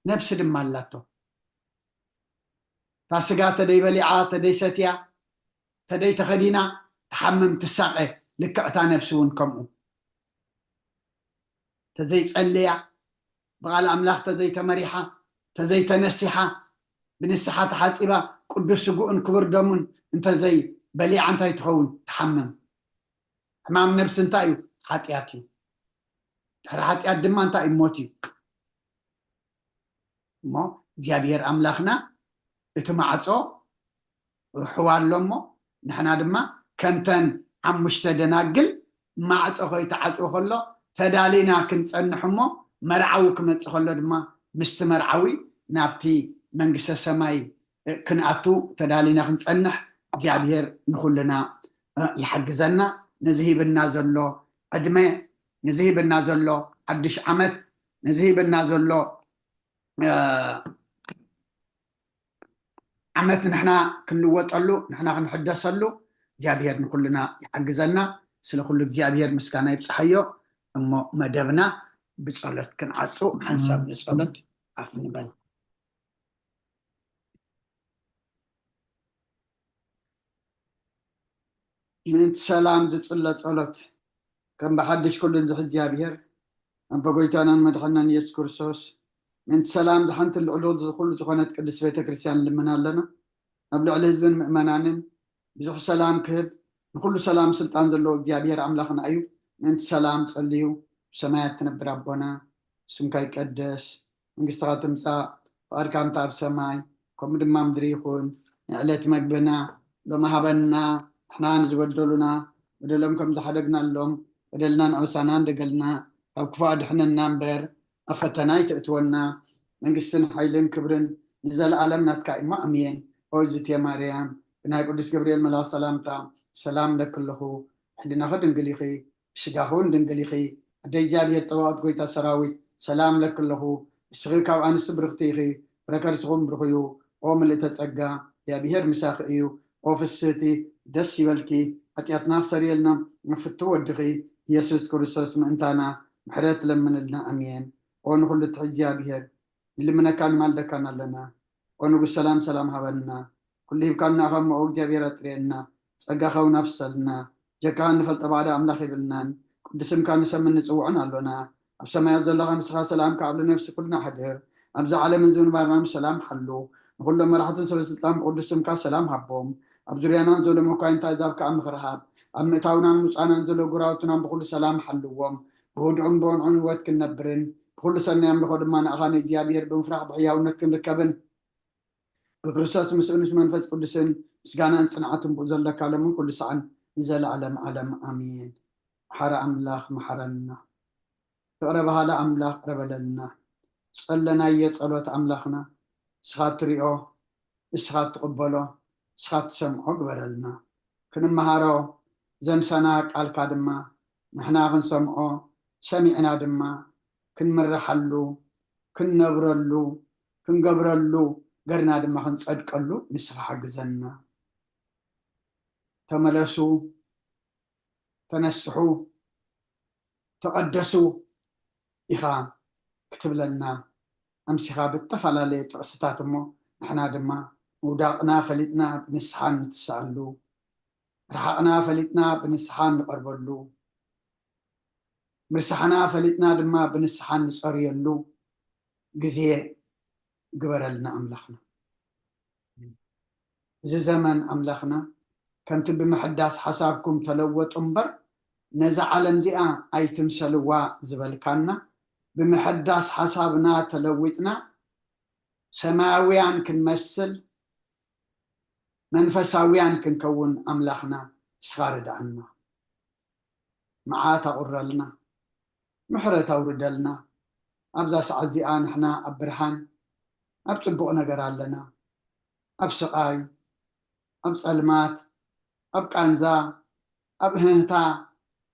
ነፍሲ ድማ ኣላቶ እታ ስጋ ተደይ በሊዓ ተደይ ሰትያ ተደይ ተኸዲና ተሓምም ትሳቀ ልክዕታ ነፍሲ እውን ከምኡ ተዘይፀልያ ብቓል ኣምላኽ ተዘይተመሪሓ ተዘይተነሲሓ ብንስሓ ተሓፂባ ቅዱስ ስጉእን ክቡር ደሙን እንተዘይ በሊዓ እንታይ ትኸውን ተሓምም ሕማም ነፍሲ እንታይ እዩ ሓጢኣት እዩ ድሕሪ ሓጢኣት ድማ እንታይ እዩ ሞት እዩ እሞ እግዚኣብሔር ኣምላኽና እቲ ማዕፆ ርሕዋ ኣሎ እሞ ንሕና ድማ ከምተን 5 ደናግል ማዕፆ ከይተዓፅዎ ከሎ ተዳሊና ክንፀንሕ እሞ መርዓዊ ክመፅእ ከሎ ድማ ምስቲ መርዓዊ ናብቲ መንግስተ ሰማይ ክንኣቱ ተዳሊና ክንፀንሕ እግዚኣብሔር ንኩልና ይሓግዘና ነዚ ሂብና ዘሎ ዕድመ ነዚ ሂብና ዘሎ 1 ዓመት ነዚ ሂብና ዘሎ ዓመት ንሕና ክንልወጠሉ ንሕና ክንሕደሰሉ እግዚኣብሔር ንኩልና ይሓግዘና ስለኩሉ እግዚኣብሔር ምስጋና ይብፅሓዮ እሞ መደብና ብፀሎት ክንዓፁ ሓንሳብ ንፀሎት ኣፍ ንበል من سلام تسلا صلوت كم بحدش كل زحجي بير أم بقولتنا مدحنا يسوع كريستوس من سلام زحنت العلود كل زخانة قدس بيت كريستيان لمنا لنا أبلع الحزب مؤمنين بزح سلام كهب كل سلام سلطان ذلو جابير أملاخنا أيو من سلام صليو سماعت تنبر ربنا سمك يقدس من قصات مساء وأركان تاب سماي كم دمام دريخون علت مقبنا لما هبنا احنا نزودلنا ودلهم كم زحدقنا اللهم ودلنا نعوسانا دقلنا أو كفاد احنا النامبر أفتناي تأتونا من قصن حيلين كبرن نزل عالمنا تكاي ما أمين أوزت يا مريم بناي قدس جبريل ملا سلامتا سلام لك له حدنا خد نقليخي شجاهون نقليخي دي جالي التوات قويتا سراوي سلام لك له الشغيكا وعن السبرختيخي ركر سغم برخيو قوم اللي تتسقى يا بيهر مساخيو وفي السيتي دسي والكي أتياتنا سريلنا مفتو الدخي يسوس كريستوس مانتانا محرات لمن لنا أمين ونقول تحجيا بيهر اللي منا كان مالدكانا لنا ونقول سلام سلام هبنا كل كان نغم أوج جبيرة ترينا سجاخو نفسنا جكان نفلت بعد أملاخي بالنان قدسم كان نسمن نسوعنا لنا أبسما يزل نسخة سلام كعبل نفس كلنا حدر أبزع على من زون برنامج سلام حلو نقول لما راح تنسى سلطان قدسم كان سلام حبهم أبزريانا نزول مكاين تايزاب كأم خرهاب أم تاونا نمسانا نزول قراوتنا بقول سلام حلوهم بودعم بون عنوات كنبرن بقول سنة يملكوا دمان أغاني جابير بمفرح بحياة ونكن ركبن بكريستوس مسؤولش منفس قدسن مسجانا صنعتهم بوزل لك على من كل سعن نزل علم آمين حر أملاخ محرنا تقرب هذا أملاخ ربلنا صلنا يصلوت أملاخنا سخات ريو سخات تقبله سخات سمعه قبرلنا كن مهارو زن سناك الكادما نحنا غنسمعه سمعنا دما كن مرحلو كن نبرلو كن قبرلو قرنا دما خنصدقلو نسخ حجزنا تملسوا تنسحوا تقدسوا إخام كتب لنا أمسخا بالتفلالي تقصتاتمو نحنا دما وداقنا فلتنا بنسحان نتسألو رحقنا فلتنا بنسحان نقربلو مرسحنا فلتنا دما بنسحان نصريلو جزيه قبرلنا أملاخنا زي زمن أملاخنا كنت بمحداس حسابكم تلوت أمبر نزع عالم زئا أي تمسلوا زبالكانا بمحداس حسابنا تلوتنا سماويان كنمثل منفساويان كنكون أملاخنا سخارد عنا معاتا قرلنا محرتا وردلنا أبزا سعزيئا نحنا أبرهان أبصبق نقر لنا أبسقاي أبصلمات أبقانزا أبهنتا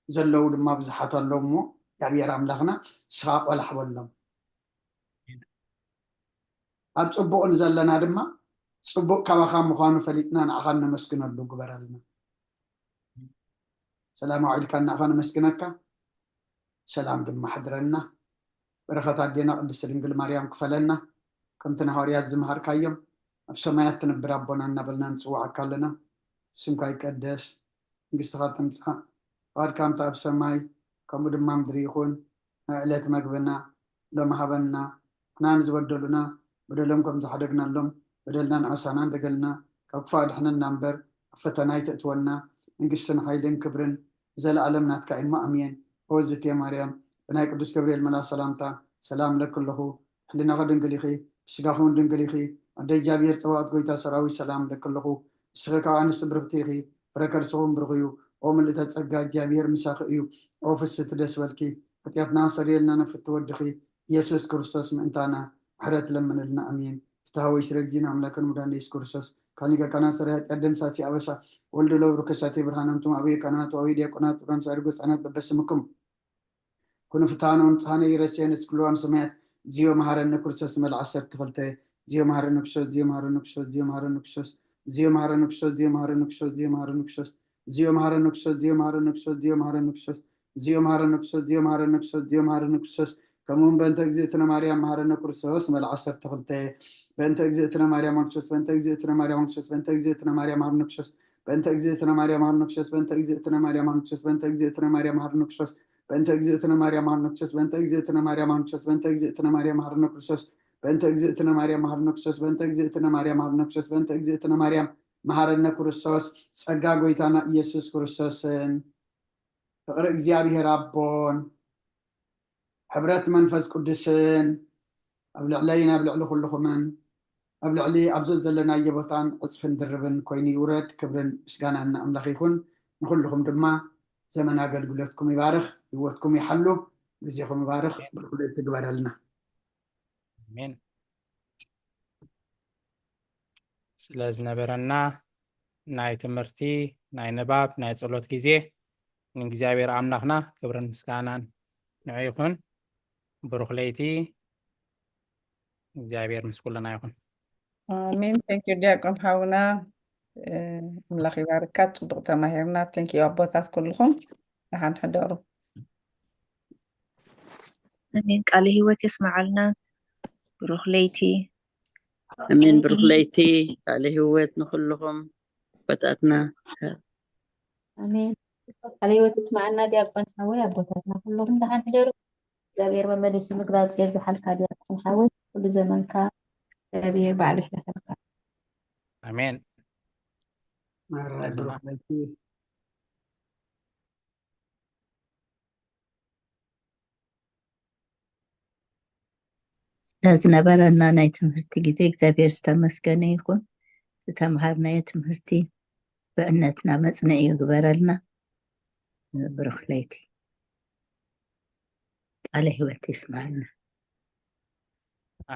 زلو لما بزحات اللومو يعبير أملاخنا سخاق ولا حولهم أبصبق نزل لنا دما صبق كواخا مخانو فليتنا نأخانا مسكنا اللو قبر لنا سلام عليكم نأخانا مسكنك سلام دما حضرنا برخات عدينا قدس رنجل مريم كفلنا كنت نهاريات زمهار كايم بسمايات تنبر ربنا نبلنا نسوع كلنا سمك يقدس قصة تمسح قال كام تاب سماي كم دمام دريخون علت مقبنا لما هبنا احنا نزودلنا بدلهم كم زحدقنا لهم بدلنا نعسانا دقلنا كفاد احنا النمبر فتناي تأتونا نقصنا حيلين كبرن زل علمنا تكاين ما أمين وزت يا مريم بناي قدس جبريل ملا سلامتا سلام لك له حلنا غدن قليخي سقاخون دن قليخي عندي جابير سوات قويتا سراوي سلام لك له سغكا عن السبرفتيخي فركر سوهم برغيو ومن اللي تتسقى جابير مساخيو أو في الستدس والكي فتياتنا سريلنا نفتو الدخي يسوس كريستوس مانتانا حرات لمن لنا أمين فتهوي شرجينا عملاكا مدان ليس كريستوس كانيكا كانا سريات قدم ساتي أبسا ولد لو ركساتي برهانمتم أبي كانات وأبي ديكونات وران سارقوس أنا ببسمكم كنا فتانا ونتحانا يرسيان اسكلوان سمعت جيو مهارن كريستوس مل عصر تفلته جيو مهارن كريستوس جيو مهارن كريستوس جيو مهارن كريستوس جيو مهارن كريستوس جيو مهارن كريستوس جيو مهارن كريستوس جيو مهارن كريستوس جيو مهارن كريستوس جيو مهارن كريستوس جيو مهارن كريستوس جيو مهارن كريستوس جيو مهارن كريستوس كمون بنت اجزيتنا مريم مهارن كريستوس مل عصر تفلته بنت اجزيتنا مريم كريستوس بنت اجزيتنا مريم كريستوس بنت اجزيتنا مريم مهارن كريستوس بأنت أجزئتنا مريم هرنكشس بأنت أجزئتنا مريم هرنكشس بأنت أجزئتنا مريم هرنكشس بأنت أجزئتنا مريم هرنكشس بأنت أجزئتنا مريم هرنكشس بأنت أجزئتنا مريم هرنكشس بأنت أجزئتنا مريم هرنكشس بأنت أجزئتنا مريم هرنكشس بأنت أجزئتنا مريم مهارنا كريستوس ጸጋ ጎይታና ኢየሱስ ክርስቶስን ፍቅሪ እግዚአብሔር አቦን ሕብረት መንፈስ ቅዱስን ኣብ ልዕለይን ኣብ ልዕሊ ኩልኹምን ኣብ ልዕሊ ኣብዚ ዘለናዮ ቦታን ዕፅፍን ድርብን ኮይኑ ይውረድ ክብርን ምስጋናን ኣምላኽ ይኹን ንኩልኩም ድማ ዘመን ኣገልግሎትኩም ይባርኽ ህይወትኩም ይሓሉ ግዜኩም ይባርኽ ብርኩል ትግበረልና አሜን ስለዝነበረና ናይ ትምህርቲ ናይ ንባብ ናይ ጸሎት ጊዜ ንእግዚአብሔር ኣምላኽና ክብርን ምስጋናን ንዑ ይኹን ብሩኽ ለይቲ እግዚአብሔር ምስ ኩልና ይኹን አሜን ቴንክ ዩ ዲያቆን ሃውና አምላኽ ይባርካ ጽቡቕ ተማሂርና ቴንክ ዩ ኣቦታት ኩልኩም ንሓን ሕደሩ አሜን ቃለ ህይወት የስማዓልና ብሩኽ ለይቲ أمين بروح ليتي على هوت نخلهم بتاعتنا አሜን ቃለ ህይወት ይስማዓልና ዲያቆን ሓወይ ኣቦታትና ኩሎም ንሓን ሕደሩ እግዚአብሔር መመለሲ ምግባፅ የብዝሓልካ ዲያቆን ሓወይ ኩሉ ዘመንካ እግዚአብሔር ባዕሉ ይሕለፈካ አሜን ማራይ ብሩኽ ለይቲ ስለዝነበረና ናይ ትምህርቲ ጊዜ እግዚአብሔር ዝተመስገነ ይኹን ዝተምሃርናዮ ትምህርቲ በእነትና መጽንዒ ይግበረልና ብሩኽ ለይቲ ቃለ ህይወት ይስማዓልና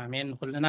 አሜን ኩልና